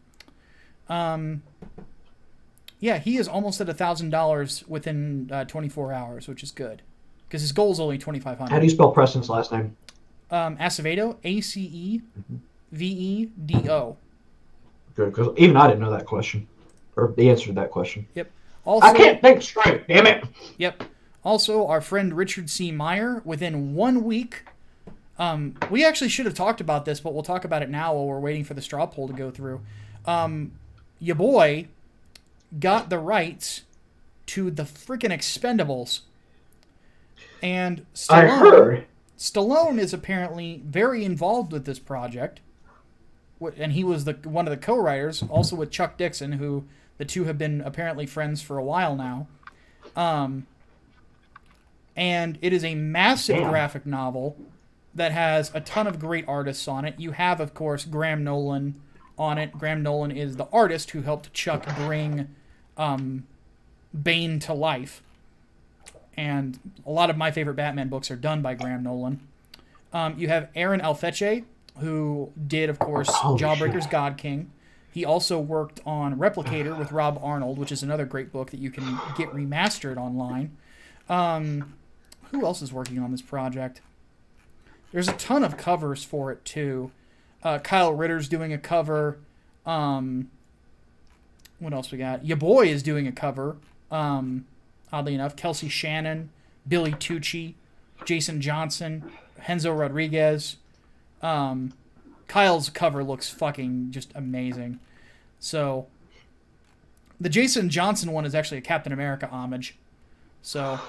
Yeah, he is almost at $1,000 within 24 hours, which is good, because his goal is only $2,500. How do you spell Preston's last name? Acevedo, Acevedo. Good, because even I didn't know that question, or the answer to that question. Yep. Also, I can't think straight, damn it. Yep. Also, our friend Richard C. Meyer, within 1 week, we actually should have talked about this, but we'll talk about it now while we're waiting for the straw poll to go through. Your boy got the rights to the freaking Expendables. And I heard. Stallone is apparently very involved with this project, and he was one of the co-writers, also with Chuck Dixon, who the two have been apparently friends for a while now. And it is a massive graphic novel that has a ton of great artists on it. You have, of course, Graham Nolan on it. Graham Nolan is the artist who helped Chuck bring Bane to life. And a lot of my favorite Batman books are done by Graham Nolan. You have Aaron Alfeche, who did, of course, Jawbreaker's God King. He also worked on Replicator with Rob Arnold, which is another great book that you can get remastered online. Who else is working on this project? There's a ton of covers for it, too. Kyle Ritter's doing a cover. What else we got? Ya Boy is doing a cover. Oddly enough, Kelsey Shannon, Billy Tucci, Jason Johnson, Henzo Rodriguez. Kyle's cover looks fucking just amazing. So, the Jason Johnson one is actually a Captain America homage. So,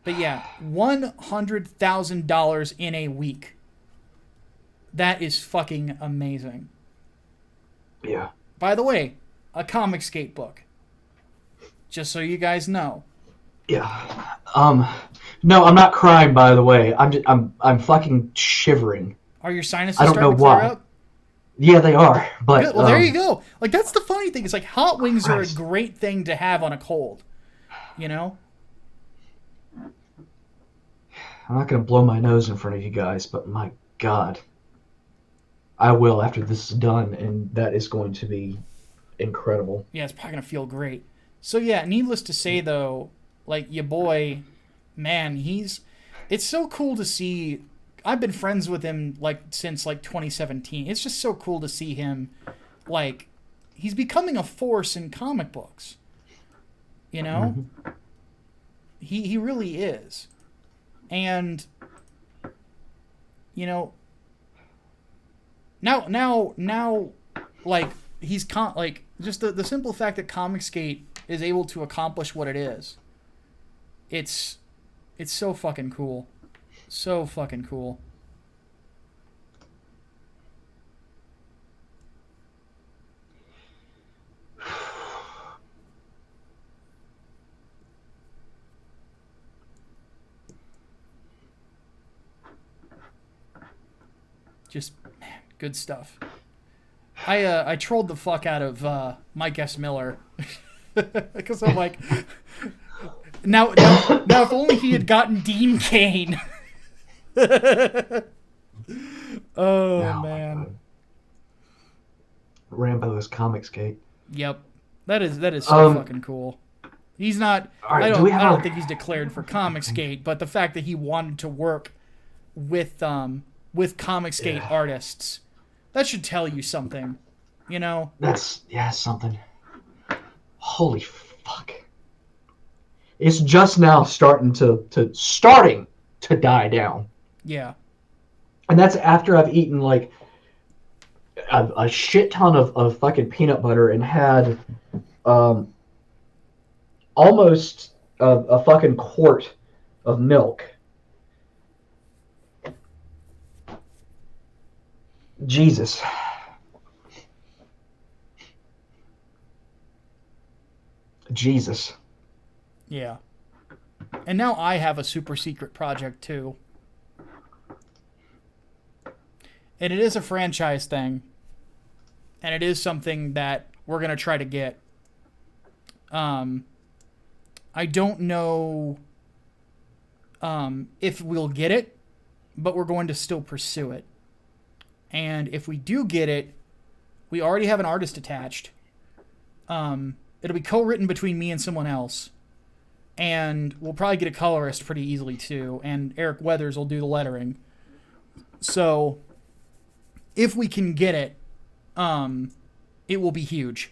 but yeah, $100,000 in a week. That is fucking amazing. Yeah. By the way, a Comicsgate book. Just so you guys know. Yeah. No, I'm not crying, by the way. I'm fucking shivering. Are your sinuses I don't starting know to flare why. up? Yeah, they are. But Good. Well, there you go. Like, that's the funny thing. It's like hot wings are a great thing to have on a cold. You know? I'm not going to blow my nose in front of you guys, but my God. I will after this is done, and that is going to be incredible. Yeah, it's probably going to feel great. So, yeah, needless to say, though, like, your boy, man, it's so cool to see. I've been friends with him, like, since, like, 2017. It's just so cool to see him, like, he's becoming a force in comic books. You know? Mm-hmm. He really is. And, you know, now, like, he's like, just the simple fact that Comicsgate is able to accomplish what it is. It's so fucking cool. So fucking cool. Just, man, good stuff. I trolled the fuck out of Mike S. Miller because I'm like, now if only he had gotten Dean Cain. Oh man, Rambo is Comicsgate. Yep, that is so fucking cool. He's not. Right, I don't think he's declared for Comicsgate, but the fact that he wanted to work with Comicsgate artists, that should tell you something, you know? That's something. Holy fuck. It's just now starting to die down. Yeah. And that's after I've eaten like a shit ton of fucking peanut butter and had almost a fucking quart of milk. Jesus. Jesus. Yeah. And now I have a super secret project too. And it is a franchise thing. And it is something that we're going to try to get. I don't know if we'll get it, but we're going to still pursue it. And if we do get it, we already have an artist attached. It'll be co-written between me and someone else. And we'll probably get a colorist pretty easily too. And Eric Weathers will do the lettering. So, if we can get it, it will be huge.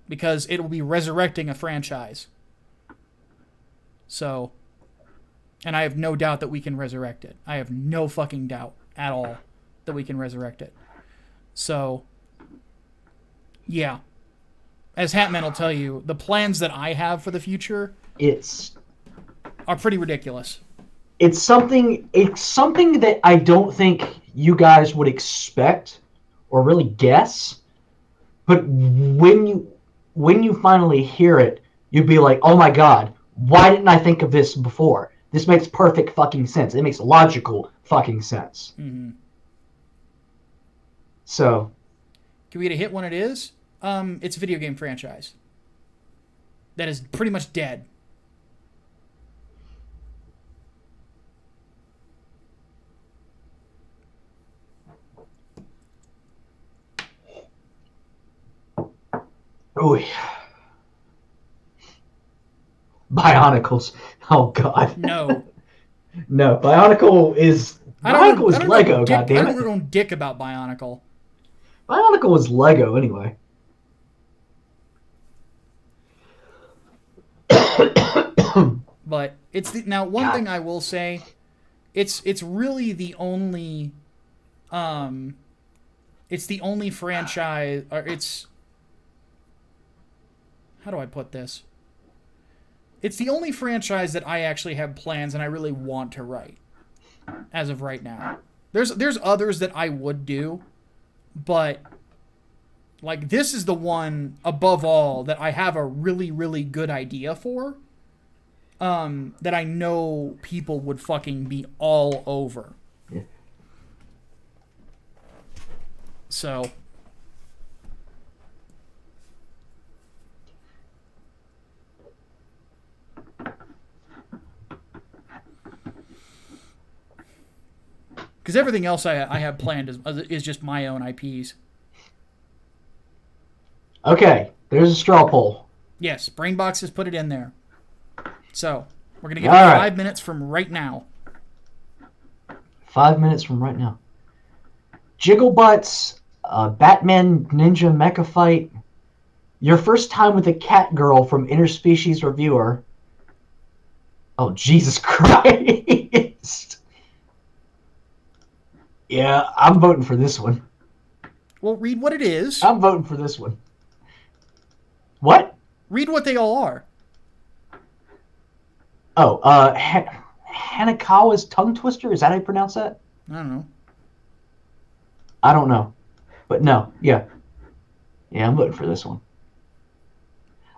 Because it will be resurrecting a franchise. So, and I have no doubt that we can resurrect it. I have no fucking doubt at all that we can resurrect it. So, yeah. as Hatman will tell you, the plans that I have for the future It's are pretty ridiculous. it's something that I don't think you guys would expect or really guess. But when you finally hear it, you'd be like, "Oh my god, why didn't I think of this before? This makes perfect fucking sense. It makes logical fucking sense." Mm-hmm. So, Can we get a hit when it is? It's a video game franchise that is pretty much dead. ooh, Bionicles. Oh god. No. No, Bionicle is Lego. I Goddamn don't it. know dick about Bionicle. Bionicle is Lego anyway. But it's now one thing I will say, it's really the only it's the only franchise, or it's, how do I put this? It's the only franchise that I actually have plans and I really want to write as of right now. There's others that I would do, but like this is the one above all that I have a really, really good idea for. That I know people would fucking be all over. Yeah. So. Because everything else I have planned is just my own IPs. Okay, there's a straw poll. Yes, Brainbox has put it in there. So, we're going to give All it right. 5 minutes from right now. 5 minutes from right now. Jigglebutts, Batman Ninja Mecha Fight, your first time with a cat girl from Interspecies Reviewer. Oh, Jesus Christ. Yeah, I'm voting for this one. Well, read what it is. I'm voting for this one. What? Read what they all are. Oh, Hanakawa's Tongue Twister? Is that how you pronounce that? I don't know. I don't know. But no, yeah. Yeah, I'm voting for this one.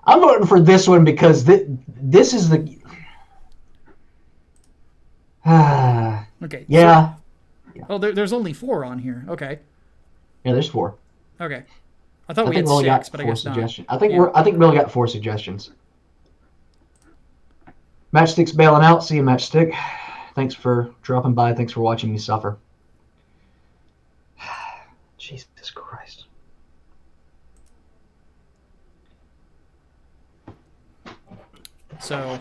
I'm voting for this one because this is the... Okay. Yeah. Oh, there's only 4 on here. Okay. Yeah, there's 4. Okay. I thought I we think had we only 6, got but I 4 guess not. suggestions. I think Yeah. I think we only got 4 suggestions. Matchstick's bailing out. See you, Matchstick. Thanks for dropping by. Thanks for watching me suffer. Jesus Christ. So,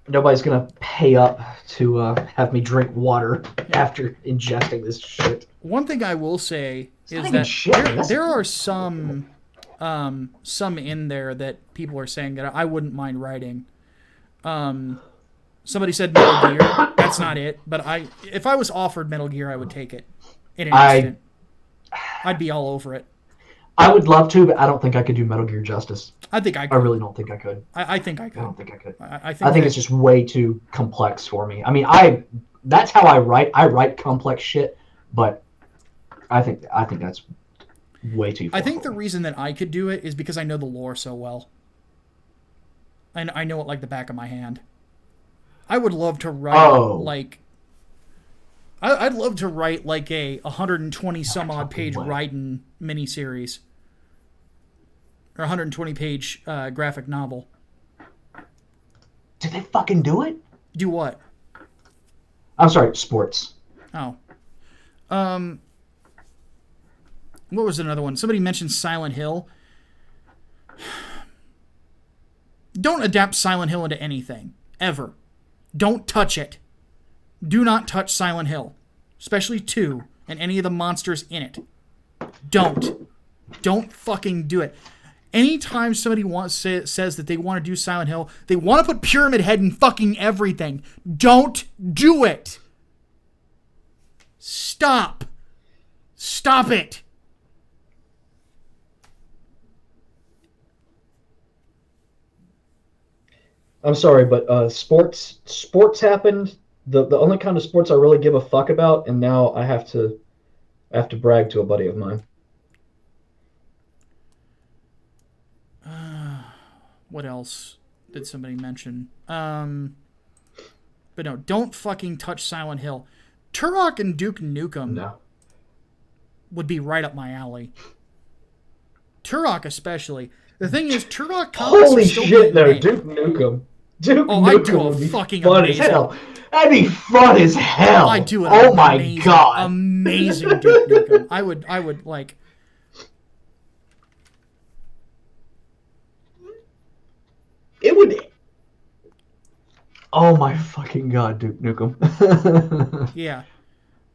Nobody's gonna pay up to have me drink water after ingesting this shit. one thing I will say not is even that shit, that's- there are some in there that people are saying that I wouldn't mind writing. Somebody said Metal Gear. That's not it. But if I was offered Metal Gear, I would take it in an instant. I'd be all over it. I would love to, but I don't think I could do Metal Gear justice. I think I could. I really don't think I could. I think I could. I don't think I could. I think I think that- it's just way too complex for me. I mean, that's how I write. I write complex shit, but I think that's way too far. I think the reason that I could do it is because I know the lore so well. And I know it like the back of my hand. I would love to write like... I'd love to write like a 120 some odd page Raiden miniseries. Or 120 page graphic novel. Did they fucking do it? Do what? I'm sorry, sports. Oh. What was another one? Somebody mentioned Silent Hill. Don't adapt Silent Hill into anything. Ever. Don't touch it. Do not touch Silent Hill. Especially 2 and any of the monsters in it. Don't. Don't fucking do it. Anytime somebody says that they want to do Silent Hill, they want to put Pyramid Head in fucking everything. Don't do it. Stop. Stop it. I'm sorry, but sports happened. The only kind of sports I really give a fuck about, and now I have to brag to a buddy of mine. What else did somebody mention? But no, don't fucking touch Silent Hill. Turok and Duke Nukem No. would be right up my alley. Turok especially. The thing is, Turok comics Holy are still shit, being no, made. Duke Nukem. Duke Oh, I'd Nukem do a would be fucking fun amazing. as hell. That'd be fun as hell. I'd do it. Oh my god. Amazing Duke Nukem. I would like. It would. Oh my fucking god, Duke Nukem. Yeah.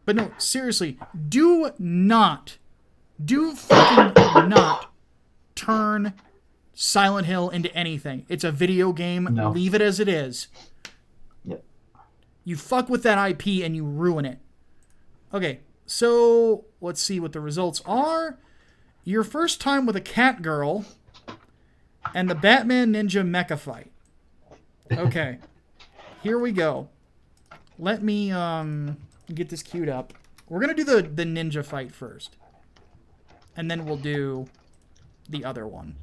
But no, seriously, do fucking not turn Silent Hill into anything. It's a video game. No. Leave it as it is. Yep. You fuck with that IP and you ruin it. Okay, so let's see what the results are. Your first time with a cat girl and the Batman Ninja mecha fight. Okay. Here we go. Let me get this queued up. We're going to do the ninja fight first. And then we'll do the other one.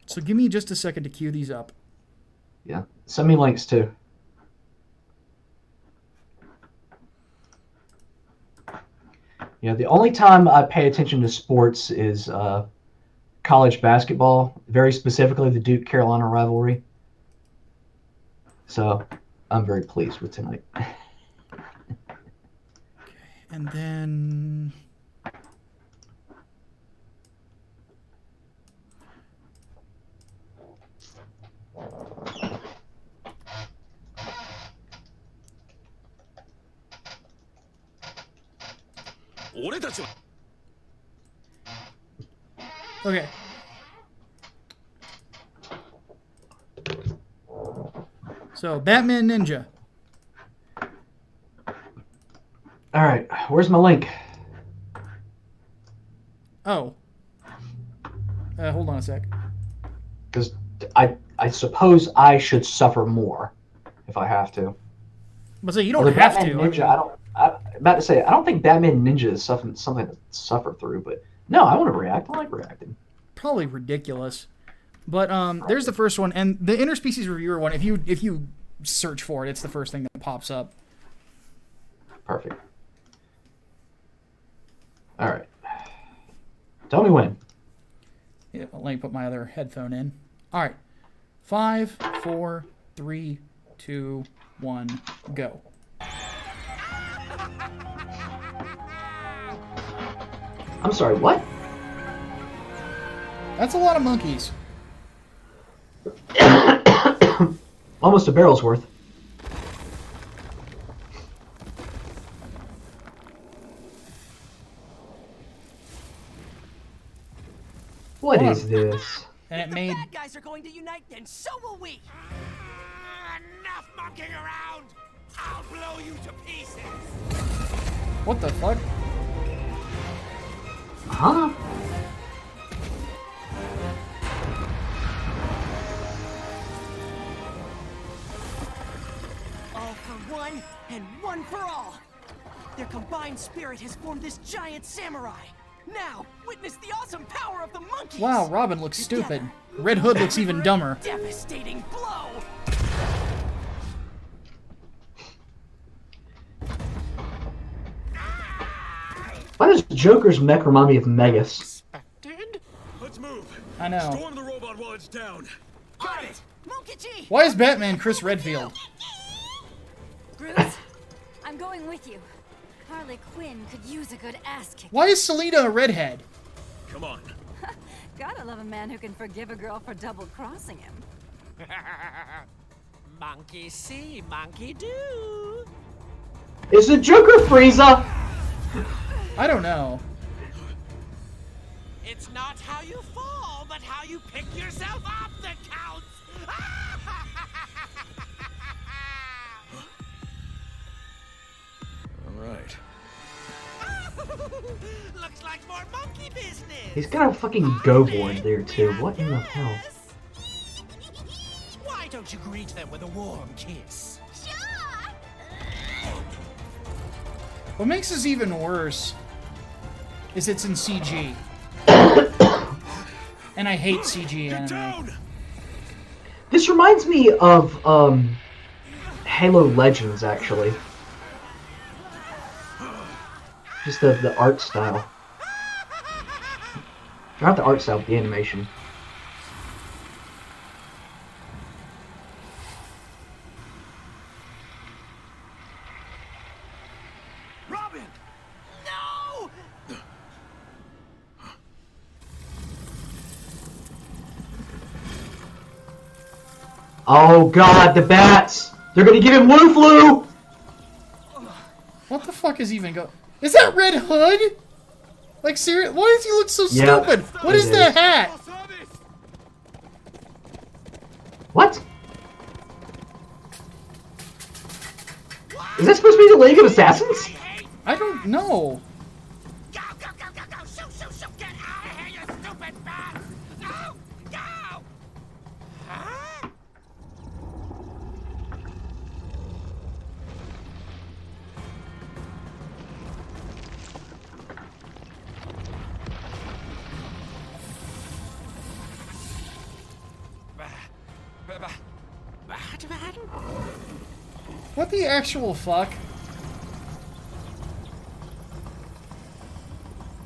So give me just a second to queue these up. Yeah. Send me links too. Yeah, the only time I pay attention to sports is college basketball, very specifically the Duke-Carolina rivalry. So I'm very pleased with tonight. And then... Okay. So, Batman Ninja. All right, where's my link? Oh. Hold on a sec. Because I suppose I should suffer more if I have to. But say you Well, don't the have Batman to. Ninja, I'm about to say, I don't think Batman Ninja is something to suffer through, but no, I want to react. I like reacting. Probably ridiculous. But there's the first one, and the interspecies reviewer one. If you search for it, it's the first thing that pops up. Perfect. All right. Tell me when. Yeah, let me put my other headphone in. All right. 5, 4, 3, 2, 1, go. I'm sorry, what? That's a lot of monkeys. Almost a barrel's worth. What Hold is on. this? And it The made... bad guys are going to unite, then so will we. Enough monkeying around! I'll blow you to pieces! What the fuck? Huh? All for one and one for all. Their combined spirit has formed this giant samurai. Now, witness the awesome power of the monkeys. Wow, Robin looks stupid. Red Hood looks even dumber. Devastating blow. Why does Joker's mech remind me of Megas? Let's move! I know. Storm the robot while it's down! Got it. Monkey. Why is Batman Chris Redfield? Bruce, I'm going with you. Harley Quinn could use a good ass kick. Why is Selena a redhead? Come on. Gotta love a man who can forgive a girl for double-crossing him. Monkey see, monkey do. Is the Joker Frieza? I don't know. It's not how you fall, but how you pick yourself up that counts. All right. Looks like more monkey business. He's got a fucking go board there too. What in the hell? don't you greet them with a warm kiss? What makes this even worse is it's in CG. And I hate CG anime. This reminds me of Halo Legends, actually. Just the art style. Not the art style, but the animation. Robin! No! Oh god, the bats! They're gonna give him Wu Flu! What the fuck is even going? Is that Red Hood? Like, seriously? Why does he look so Yep, stupid? What it is the is. hat? What? Is that supposed to be the League of Assassins? I don't know. Go, go, go, go, go! Shoot, shoot, shoot! Get out of here, you stupid bat! Go! Go! Huh? What the actual fuck?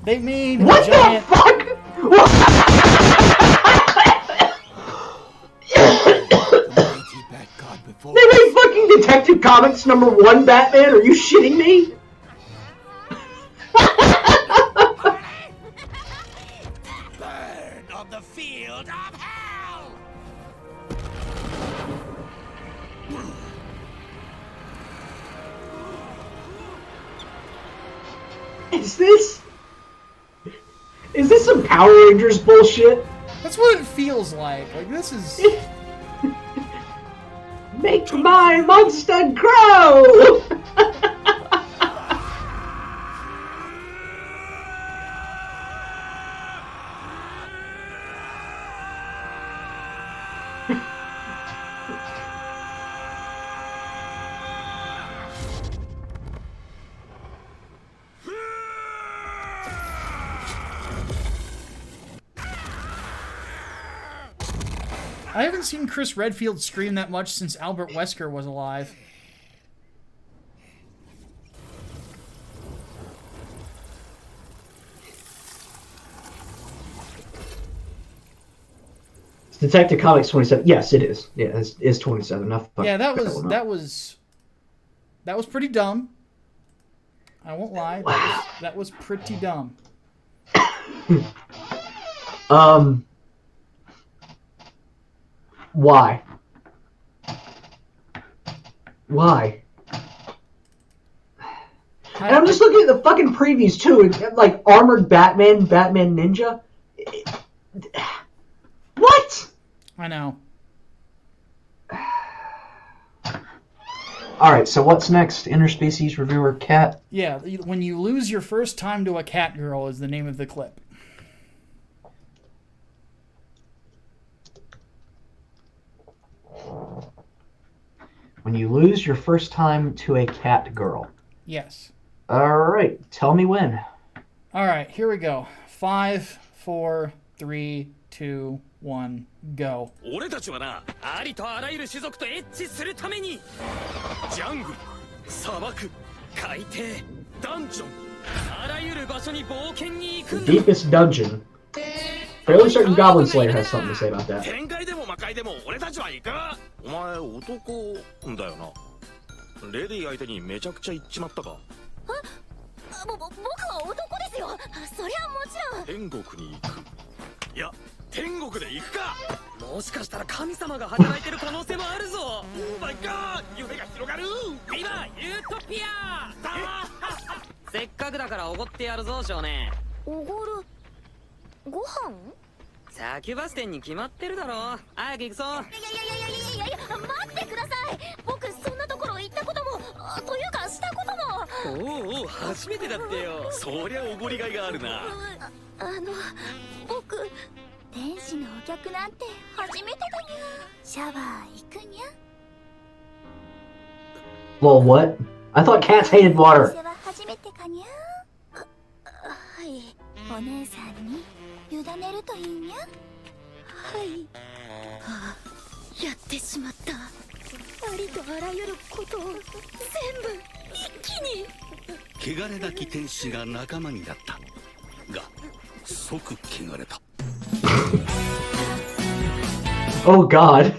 They made What a giant... the fuck? They made fucking Detective Comics #1 Batman? Are you shitting me? Burn on the field of hell! Is this some Power Rangers bullshit? That's what it feels like. Like, this is... Make my monster grow! I haven't seen Chris Redfield scream that much since Albert Wesker was alive. Detective Comics 27. Yes, it is. Yeah, it's 27. Yeah, that was pretty dumb. I won't lie. That was pretty dumb. Why? Why? And I'm just looking at the fucking previews too, and like armored Batman, Batman Ninja. What? I know. Alright, so what's next? Interspecies reviewer cat? Yeah, when you lose your first time to a cat girl is the name of the clip. When you lose your first time to a cat girl. Yes. Alright, tell me when. Alright, here we go. 5, 4, 3, 2, 1, go. 俺たちはな、ありとあらゆる種族とエッチするためにジャングル、砂漠、海底、ダンジョン、あらゆる場所に冒険に行くん The だ。 deepest dungeon. Fairly certain Goblin Slayer has something to say about that. 天界でも魔界でも俺たちは行く。お前男だよな。レディー相手にめちゃくちゃ言っちまったか。僕は男ですよ。そりゃもちろん。天国に行く。いや、天国で行くか。もしかしたら神様が働いてる可能性もあるぞ。オーマイガー、夢が広がる。ビバユートピア。せっかくだからおごってやるぞ少年。おごる。ご飯？サキュバス店に決まってるだろ。早く行くぞ。いや、待ってください。僕そんなところ行ったことも、というかしたことも。おう初めてだってよ。そりゃおごりがいがあるな。僕天使ちのお客なんて初めてだにゃ。シャワー行くにゃ。 Well, what? I thought cats hated water. 私は初めてかにゃ。はい。お姉さんに委ねるといいにゃ。はい。はあ、やってしまった。ありとあらゆることを全部一気に。汚れなき天使が仲間になったが即汚れた。Oh God.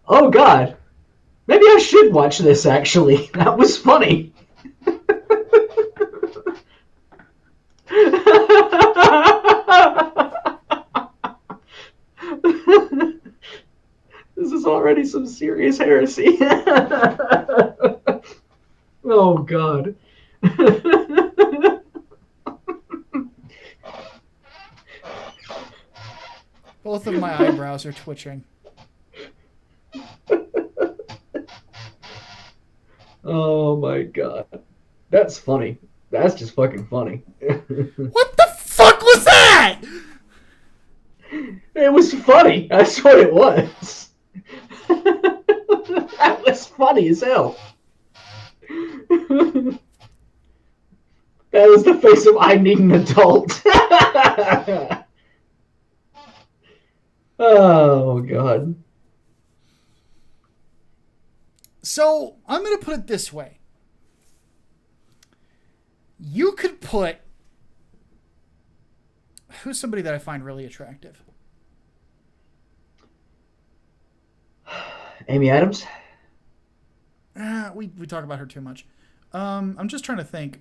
Oh God. Maybe I should watch this actually. That was funny. This is already some serious heresy. Oh God. Both of my eyebrows are twitching. Oh my God. That's funny. That's just fucking funny. What the fuck was that? It was funny. That's what it was. That was funny as hell. That was the face of I need an adult. Oh God. So, I'm going to put it this way. You could put... Who's somebody that I find really attractive? Amy Adams? We talk about her too much. I'm just trying to think.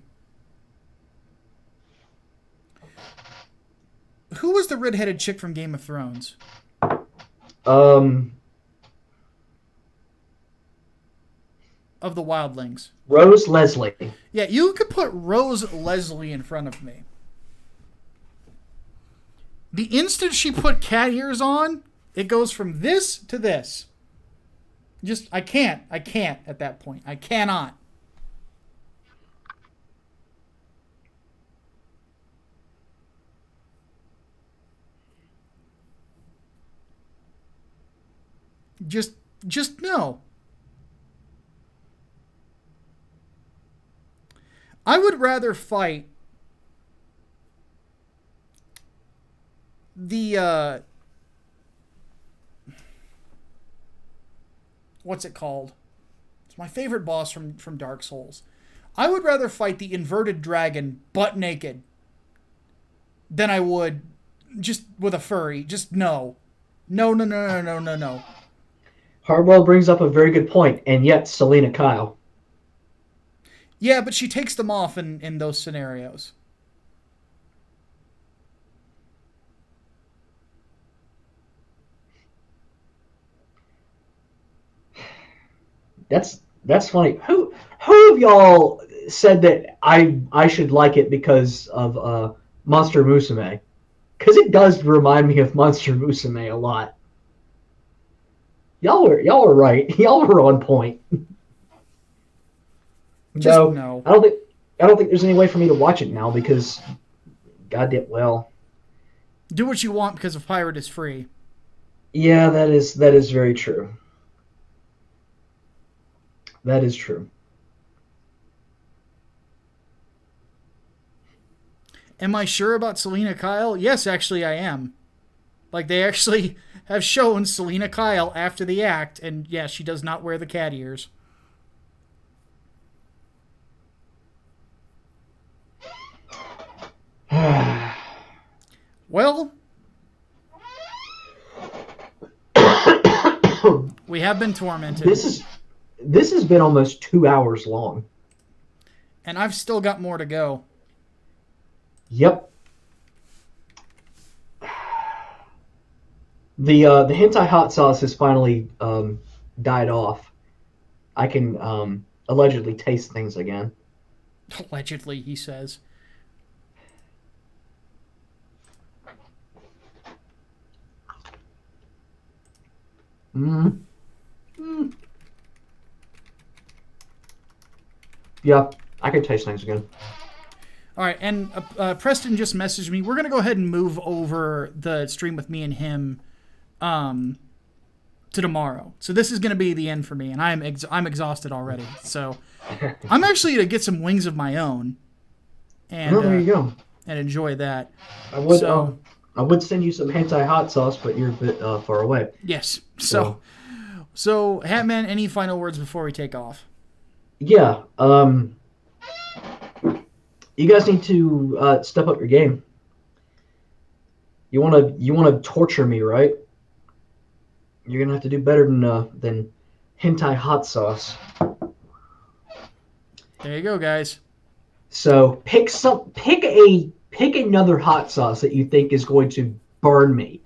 Who was the redheaded chick from Game of Thrones? Of the Wildlings. Rose Leslie. Yeah, you could put Rose Leslie in front of me. The instant she put cat ears on, it goes from this to this. Just, I can't at that point. I cannot. Just no. I would rather fight the, what's it called? It's my favorite boss from Dark Souls. I would rather fight the inverted dragon butt naked than I would just with a furry. Just no. No. Hardwell brings up a very good point, and yet Selena Kyle. Yeah, but she takes them off in those scenarios. That's funny. Who of y'all said that I should like it because of Monster Musume? Because it does remind me of Monster Musume a lot. Y'all are right. Y'all were on point. No. I don't think there's any way for me to watch it now because goddamn well. Do what you want because of Pirate is free. Yeah, that is very true. That is true. Am I sure about Selena Kyle? Yes, actually I am. Like, they actually have shown Selena Kyle after the act, and yeah, she does not wear the cat ears. Well, we have been tormented. This has been almost 2 hours long. And I've still got more to go. Yep. The hentai hot sauce has finally died off. I can allegedly taste things again. Allegedly, he says. Yeah, I can taste things again. All right, and Preston just messaged me. We're gonna go ahead and move over the stream with me and him to tomorrow. So this is gonna be the end for me, and I'm exhausted already. So I'm actually gonna get some wings of my own, and Well, there you go. and enjoy that. I would send you some hentai hot sauce, but you're a bit far away. Yes. So Hatman, any final words before we take off? Yeah. You guys need to step up your game. You wanna torture me, right? You're gonna have to do better than hentai hot sauce. There you go, guys. So pick another hot sauce that you think is going to burn me,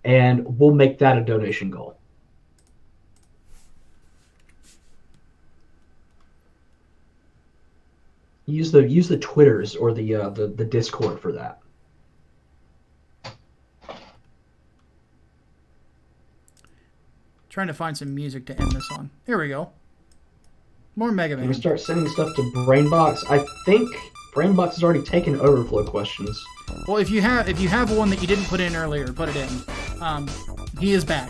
and we'll make that a donation goal. Use the Twitters or the Discord for that. Trying to find some music to end this on. Here we go. More Mega I'm Man. gonna start sending stuff to Brainbox. I think Brainbox has already taken overflow questions. Well, if you have one that you didn't put in earlier, put it in. He is back.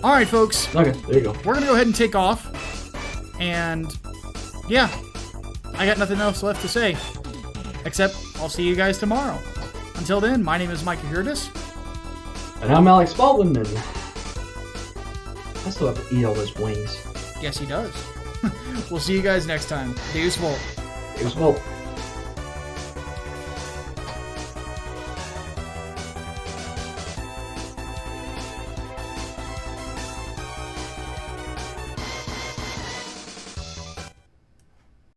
All right, folks. Okay, there you go. We're gonna go ahead and take off, and yeah, I got nothing else left to say, except I'll see you guys tomorrow. Until then, my name is Micah Gertis. And I'm Alex Baldwin, and I still have to eat all those wings. Yes, he does. We'll see you guys next time. Deus Volt. Deus Volt.